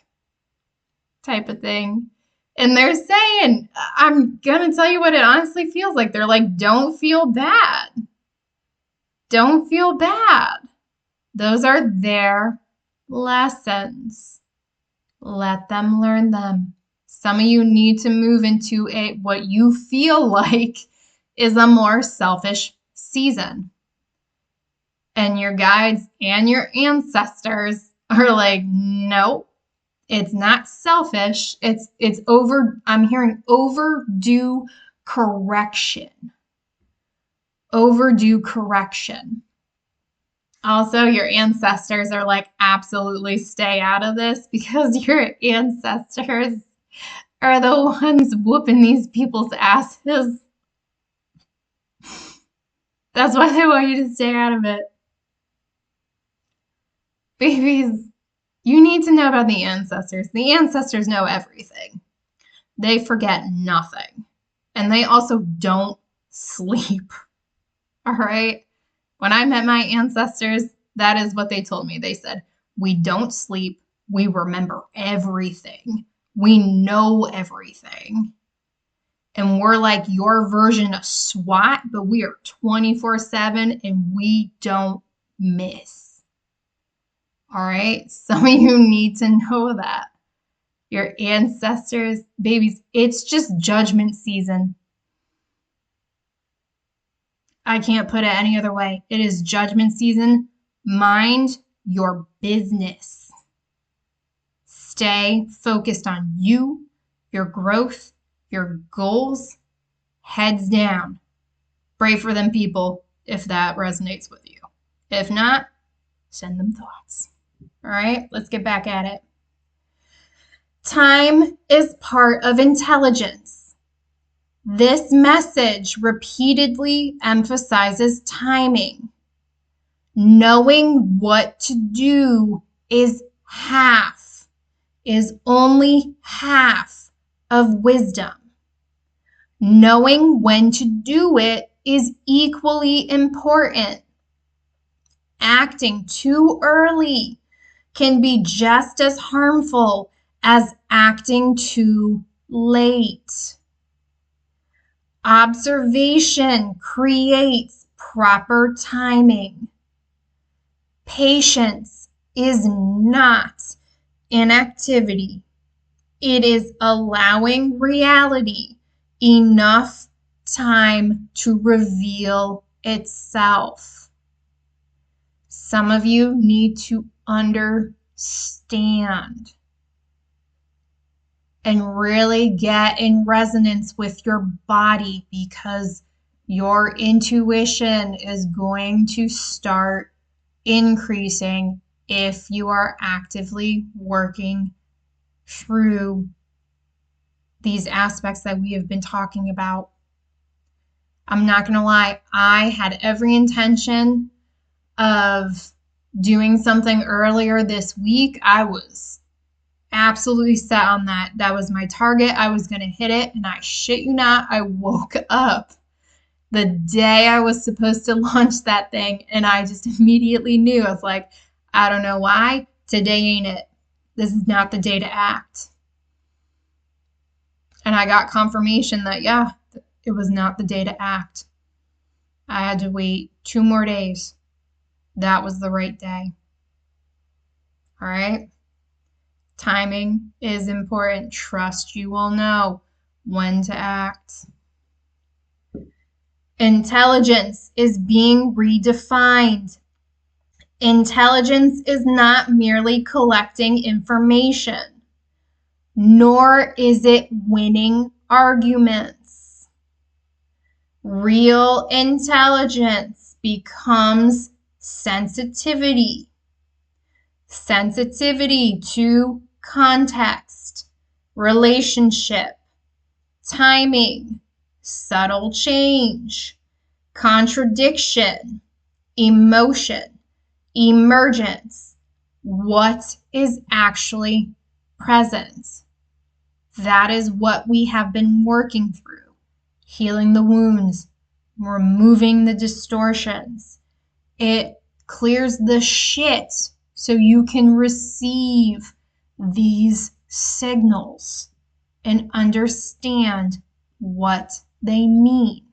type of thing. And they're saying, I'm gonna tell you what it honestly feels like. They're like, don't feel bad. Don't feel bad. Those are their lessons. Let them learn them. Some of you need to move into what you feel like is a more selfish season. And your guides and your ancestors are like, no, it's not selfish. It's over. I'm hearing overdue correction. Overdue correction. Also, your ancestors are like, absolutely stay out of this, because your ancestors are the ones whooping these people's asses. That's why they want you to stay out of it. Babies, you need to know about the ancestors. The ancestors know everything. They forget nothing. And they also don't sleep. All right? When I met my ancestors, that is what they told me. They said, we don't sleep. We remember everything. We know everything. And we're like your version of SWAT, but we are 24/7 and we don't miss. All right? Some of you need to know that. Your ancestors, babies, it's just judgment season. I can't put it any other way. It is judgment season. Mind your business. Stay focused on you, your growth, your goals, heads down. Pray for them people if that resonates with you. If not, send them thoughts. All right, let's get back at it. Time is part of intelligence. This message repeatedly emphasizes timing. Knowing what to do is only half of wisdom. Knowing when to do it is equally important. Acting too early can be just as harmful as acting too late. Observation creates proper timing. Patience is not inactivity. It is allowing reality enough time to reveal itself. Some of you need to understand and really get in resonance with your body, because your intuition is going to start increasing if you are actively working through these aspects that we have been talking about. I'm not going to lie, I had every intention of doing something earlier this week. I was absolutely set on that. That was my target. I was going to hit it, and I shit you not, I woke up the day I was supposed to launch that thing, and I just immediately knew. I was like, I don't know why, today ain't it. This is not the day to act. And I got confirmation that, yeah, it was not the day to act. I had to wait 2 more days. That was the right day. All right? Timing is important. Trust you will know when to act. Intelligence is being redefined. Intelligence is not merely collecting information, nor is it winning arguments. Real intelligence becomes sensitivity. Sensitivity to context, relationship, timing, subtle change, contradiction, emotion, emergence, what is actually present. That is what we have been working through, healing the wounds, removing the distortions. It clears the shit so you can receive these signals and understand what they mean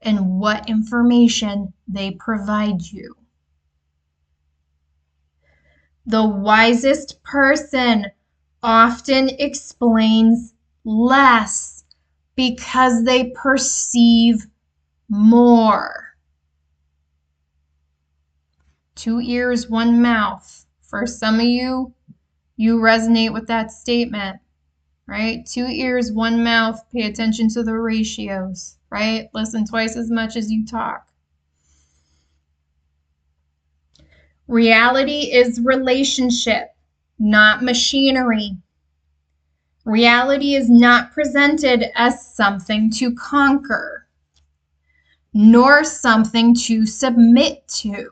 and what information they provide you. The wisest person often explains less because they perceive more. 2 ears, 1 mouth. For some of you, you resonate with that statement, right? 2 ears, 1 mouth. Pay attention to the ratios, right? Listen twice as much as you talk. Reality is relationship, not machinery. Reality is not presented as something to conquer, nor something to submit to.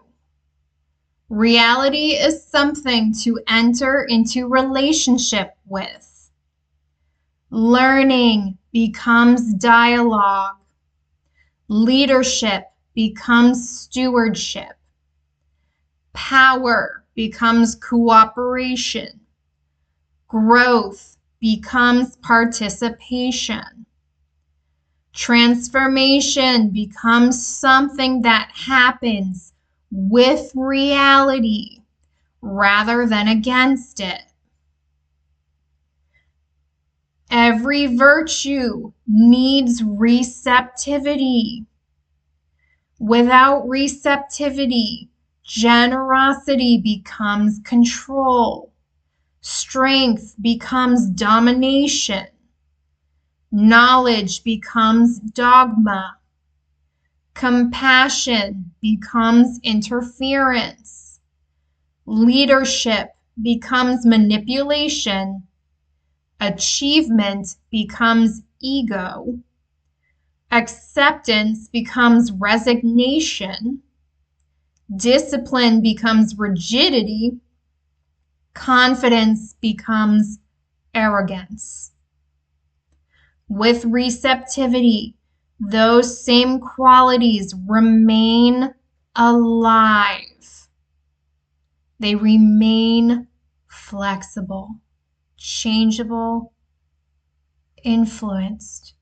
Reality is something to enter into relationship with. Learning becomes dialogue. Leadership becomes stewardship. Power becomes cooperation. Growth becomes participation. Transformation becomes something that happens with reality rather than against it. Every virtue needs receptivity. Without receptivity, generosity becomes control. Strength becomes domination. Knowledge becomes dogma. Compassion becomes interference. Leadership becomes manipulation. Achievement becomes ego. Acceptance becomes resignation. Discipline becomes rigidity. Confidence becomes arrogance. With receptivity, those same qualities remain alive. They remain flexible, changeable, influenced.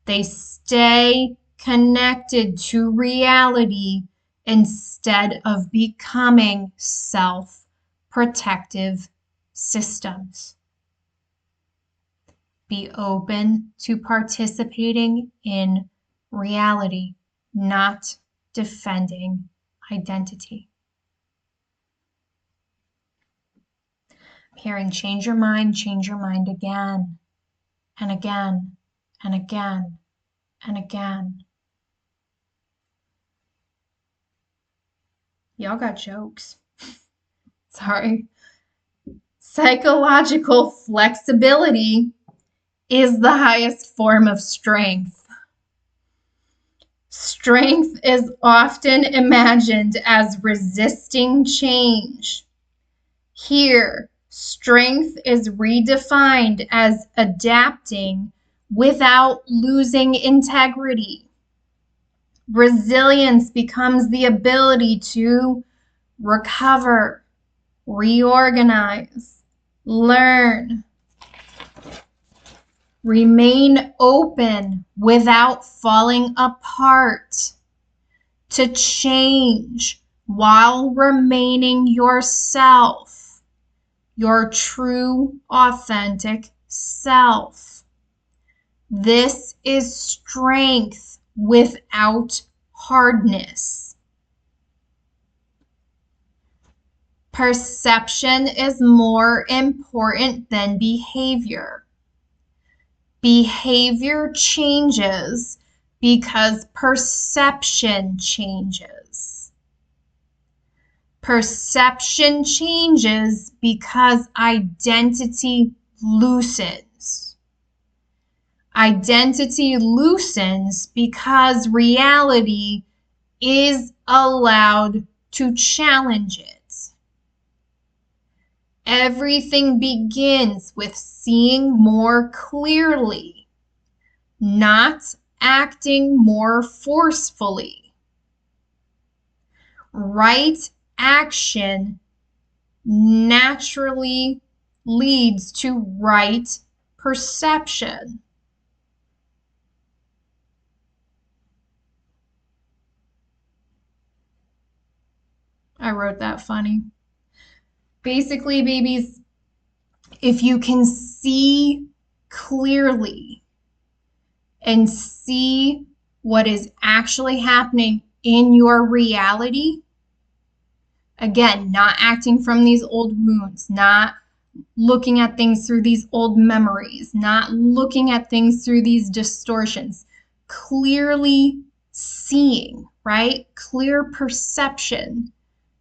They stay connected to reality instead of becoming self-protective systems. Be open to participating in reality, not defending identity. I'm hearing change your mind again and again and again and again. Y'all got jokes. Sorry. Psychological flexibility is the highest form of strength. Strength is often imagined as resisting change. Here, strength is redefined as adapting without losing integrity. Resilience becomes the ability to recover, reorganize, learn, remain open without falling apart, to change while remaining yourself, your true, authentic self. This is strength without hardness. Perception is more important than behavior. Behavior changes because perception changes. Perception changes because identity loosens. Identity loosens because reality is allowed to challenge it. Everything begins with seeing more clearly, not acting more forcefully. Right action naturally leads to right perception. I wrote that funny. Basically, babies, if you can see clearly and see what is actually happening in your reality, again, not acting from these old wounds, not looking at things through these old memories, not looking at things through these distortions, clearly seeing, right? Clear perception.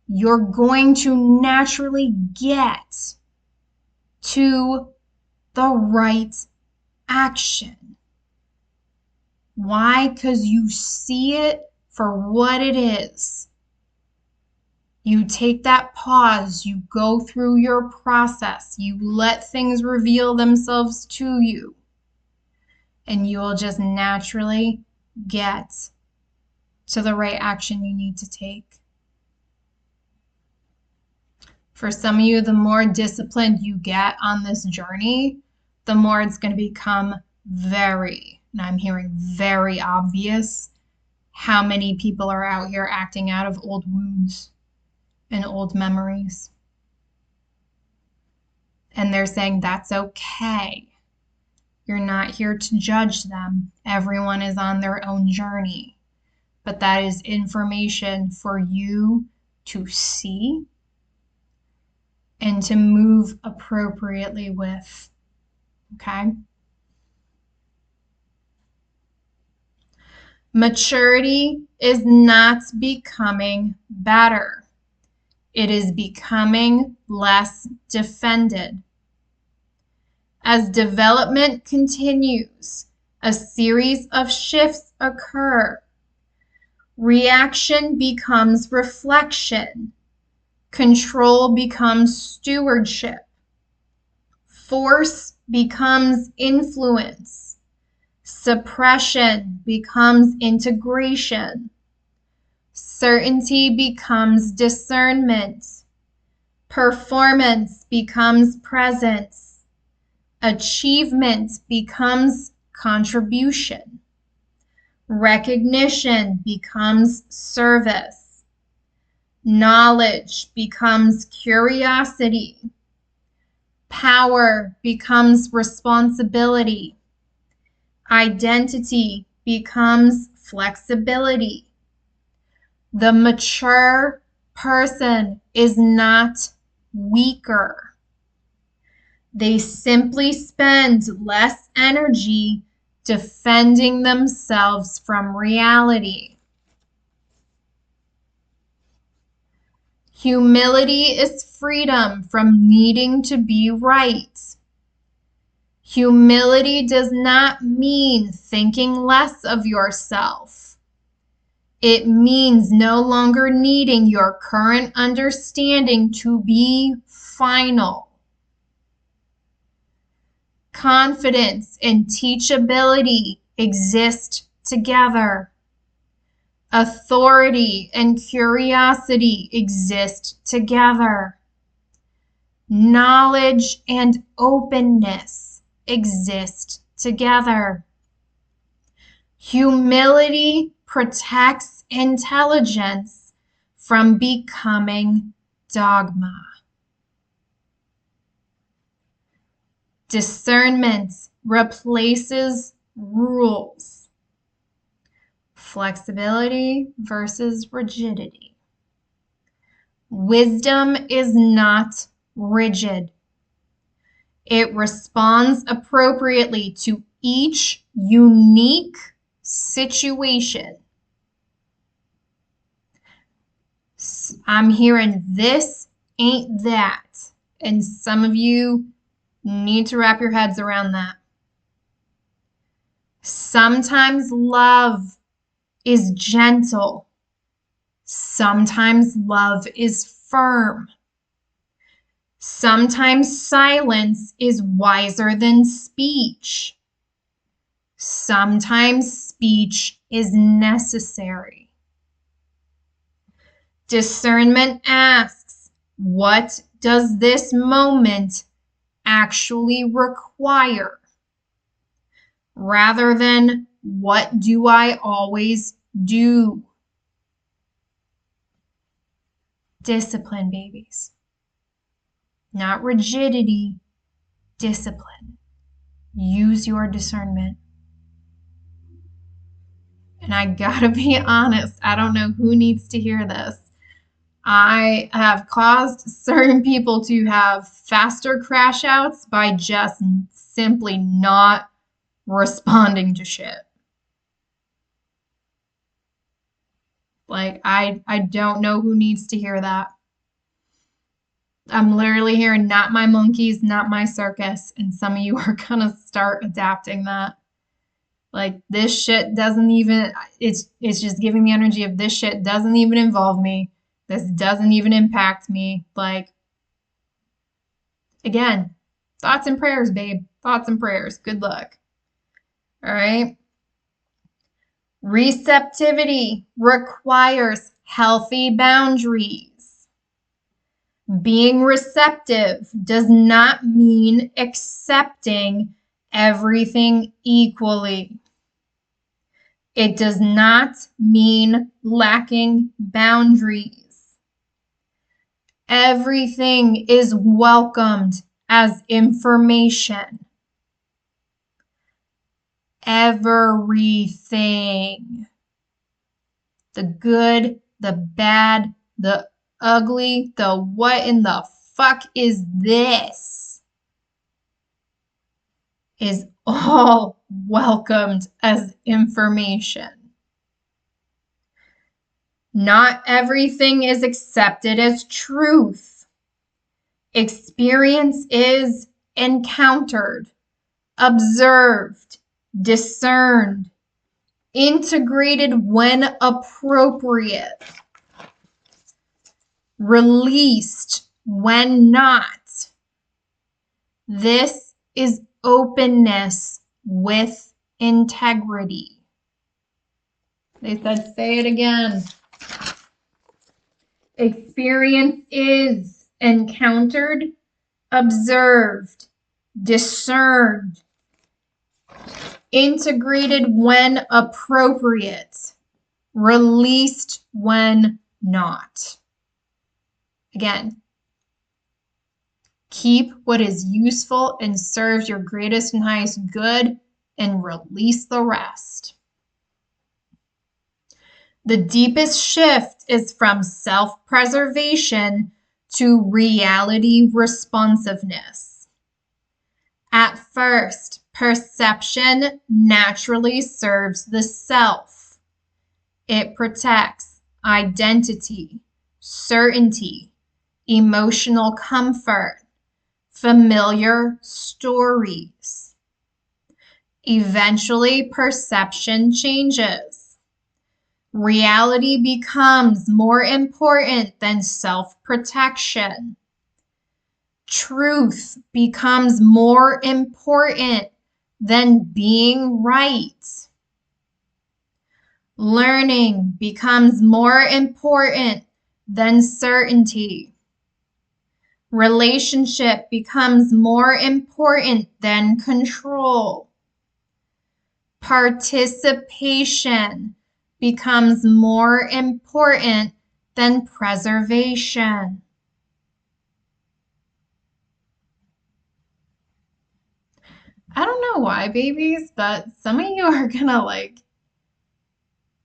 You're going to naturally get to the right action. Why? Because you see it for what it is. You take that pause, you go through your process, you let things reveal themselves to you, and you will just naturally get to the right action you need to take. For some of you, the more disciplined you get on this journey, the more it's going to become very, and I'm hearing very obvious, how many people are out here acting out of old wounds and old memories. And they're saying that's okay. You're not here to judge them. Everyone is on their own journey. But that is information for you to see and to move appropriately with. Okay? Maturity is not becoming better. It is becoming less defended. As development continues, a series of shifts occur. Reaction becomes reflection. Control becomes stewardship. Force becomes influence. Suppression becomes integration. Certainty becomes discernment. Performance becomes presence. Achievement becomes contribution. Recognition becomes service. Knowledge becomes curiosity. Power becomes responsibility. Identity becomes flexibility. The mature person is not weaker. They simply spend less energy defending themselves from reality. Humility is freedom from needing to be right. Humility does not mean thinking less of yourself. It means no longer needing your current understanding to be final. Confidence and teachability exist together. Authority and curiosity exist together. Knowledge and openness exist together. Humility protects intelligence from becoming dogma. Discernment replaces rules. Flexibility versus rigidity. Wisdom is not rigid. It responds appropriately to each unique situation. I'm hearing this ain't that. And some of you need to wrap your heads around that. Sometimes love is gentle. Sometimes love is firm. Sometimes silence is wiser than speech. Sometimes speech is necessary. Discernment asks, what does this moment actually require? Rather than, what do I always do? Discipline, babies. Not rigidity, discipline. Use your discernment. And I gotta be honest, I don't know who needs to hear this. I have caused certain people to have faster crash outs by just simply not responding to shit. Like, I don't know who needs to hear that. I'm literally hearing not my monkeys, not my circus, and some of you are gonna start adapting that. Like, this shit doesn't even, it's just giving the energy of this shit doesn't even involve me. This doesn't even impact me. Like, again, thoughts and prayers, babe. Thoughts and prayers. Good luck. All right. Receptivity requires healthy boundaries. Being receptive does not mean accepting everything equally. It does not mean lacking boundaries. Everything is welcomed as information. Everything. The good, the bad, the ugly, the what in the fuck is this? Is all welcomed as information. Not everything is accepted as truth. Experience is encountered, observed, discerned, integrated when appropriate, released when not. This is openness with integrity. They said, say it again. Experience is encountered, observed, discerned, integrated when appropriate, released when not. Again, keep what is useful and serves your greatest and highest good and release the rest. The deepest shift is from self-preservation to reality responsiveness. At first, perception naturally serves the self. It protects identity, certainty, emotional comfort, familiar stories. Eventually, perception changes. Reality becomes more important than self-protection. Truth becomes more important than being right. Learning becomes more important than certainty. Relationship becomes more important than control. Participation becomes more important than preservation. I don't know why, babies, but some of you are gonna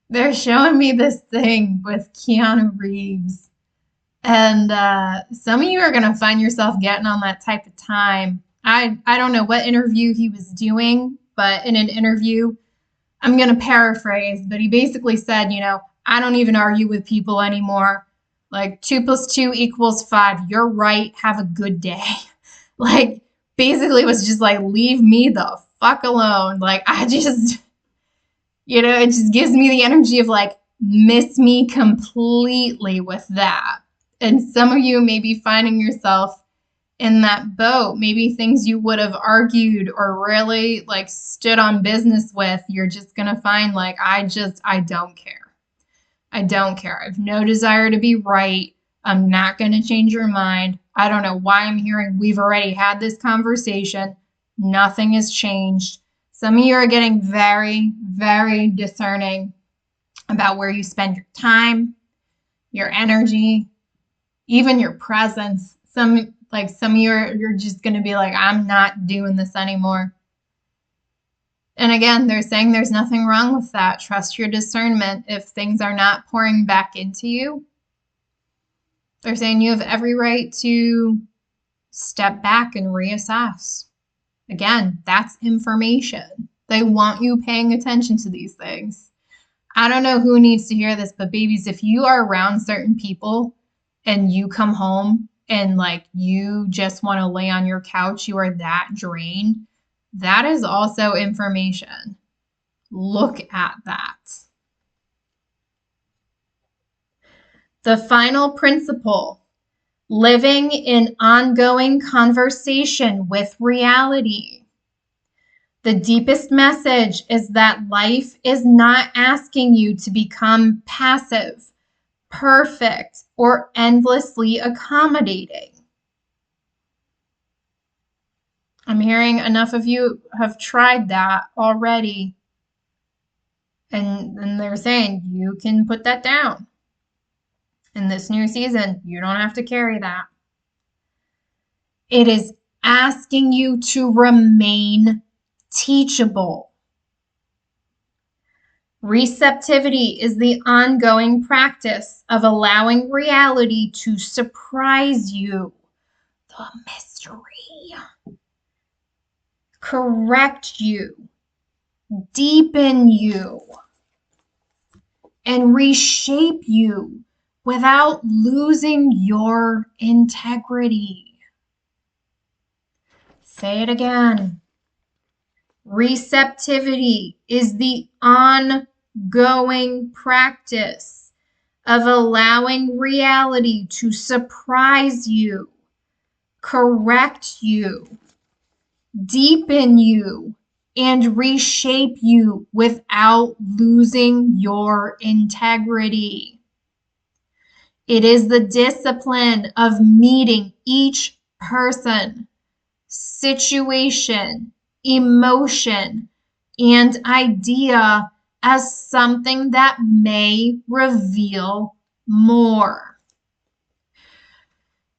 they're showing me this thing with Keanu Reeves. And some of you are gonna find yourself getting on that type of time. I don't know what interview he was doing, but in an interview, I'm gonna paraphrase, but he basically said, I don't even argue with people anymore. Like 2 + 2 = 5. You're right. Have a good day. Like basically was just like, leave me the fuck alone. Like I just, it just gives me the energy of like, miss me completely with that. And some of you may be finding yourself in that boat. Maybe things you would have argued or really like stood on business with, you're just going to find like, I don't care. I don't care. I have no desire to be right. I'm not going to change your mind. I don't know why I'm hearing we've already had this conversation. Nothing has changed. Some of you are getting very, very discerning about where you spend your time, your energy, even your presence. Some of you you're just going to be like, I'm not doing this anymore. And again, they're saying there's nothing wrong with that. Trust your discernment. If things are not pouring back into you, they're saying you have every right to step back and reassess. Again, that's information. They want you paying attention to these things. I don't know who needs to hear this, but babies, if you are around certain people and you come home and like you just want to lay on your couch, you are that drained, that is also information. Look at that. The final principle, living in ongoing conversation with reality. The deepest message is that life is not asking you to become passive, perfect, or endlessly accommodating. I'm hearing enough of you have tried that already. And they're saying you can put that down. In this new season, you don't have to carry that. It is asking you to remain teachable. Receptivity is the ongoing practice of allowing reality to surprise you. The mystery. Correct you. Deepen you. And reshape you without losing your integrity. Say it again. Receptivity is the ongoing practice of allowing reality to surprise you, correct you, deepen you, and reshape you without losing your integrity. It is the discipline of meeting each person, situation, emotion, and idea as something that may reveal more.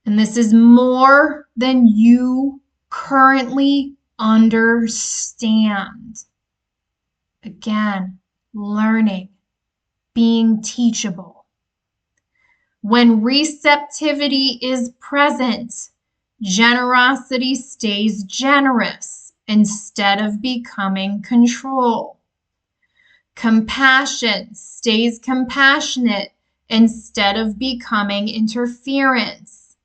And this is more than you currently understand. Again, learning, being teachable. When receptivity is present, generosity stays generous instead of becoming control. Compassion stays compassionate instead of becoming interference.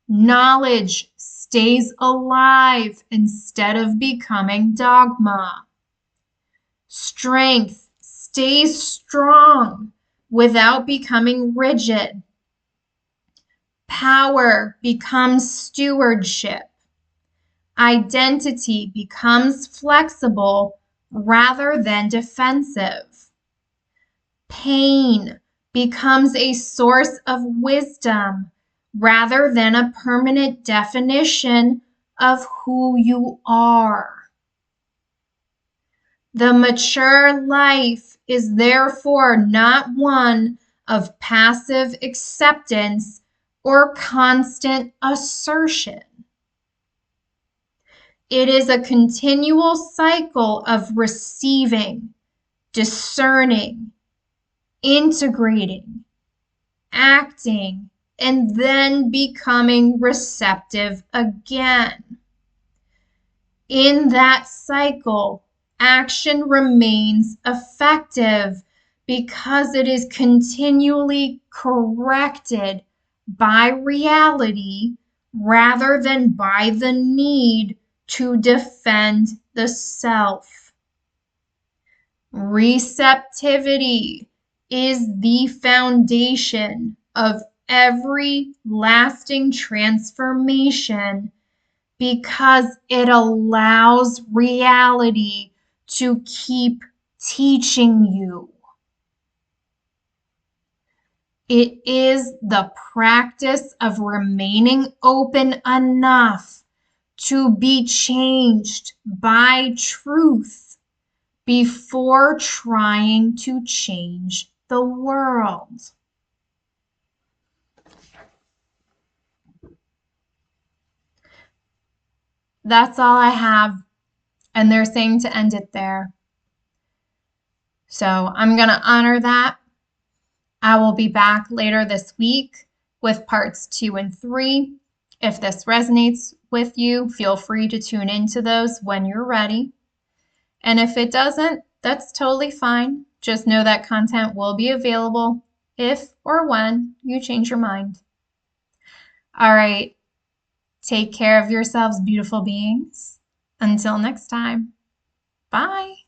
Knowledge stays alive instead of becoming dogma. Strength stays strong without becoming rigid. Power becomes stewardship. Identity becomes flexible rather than defensive. Pain becomes a source of wisdom rather than a permanent definition of who you are. The mature life is therefore not one of passive acceptance or constant assertion. It is a continual cycle of receiving, discerning, integrating, acting, and then becoming receptive again. In that cycle, action remains effective because it is continually corrected by reality rather than by the need to defend the self. Receptivity is the foundation of every lasting transformation because it allows reality to keep teaching you. It is the practice of remaining open enough to be changed by truth before trying to change the world. That's all I have, and they're saying to end it there. So I'm going to honor that. I will be back later this week with parts 2 and 3. If this resonates with you, feel free to tune into those when you're ready. And if it doesn't, that's totally fine. Just know that content will be available if or when you change your mind. All right. Take care of yourselves, beautiful beings. Until next time. Bye.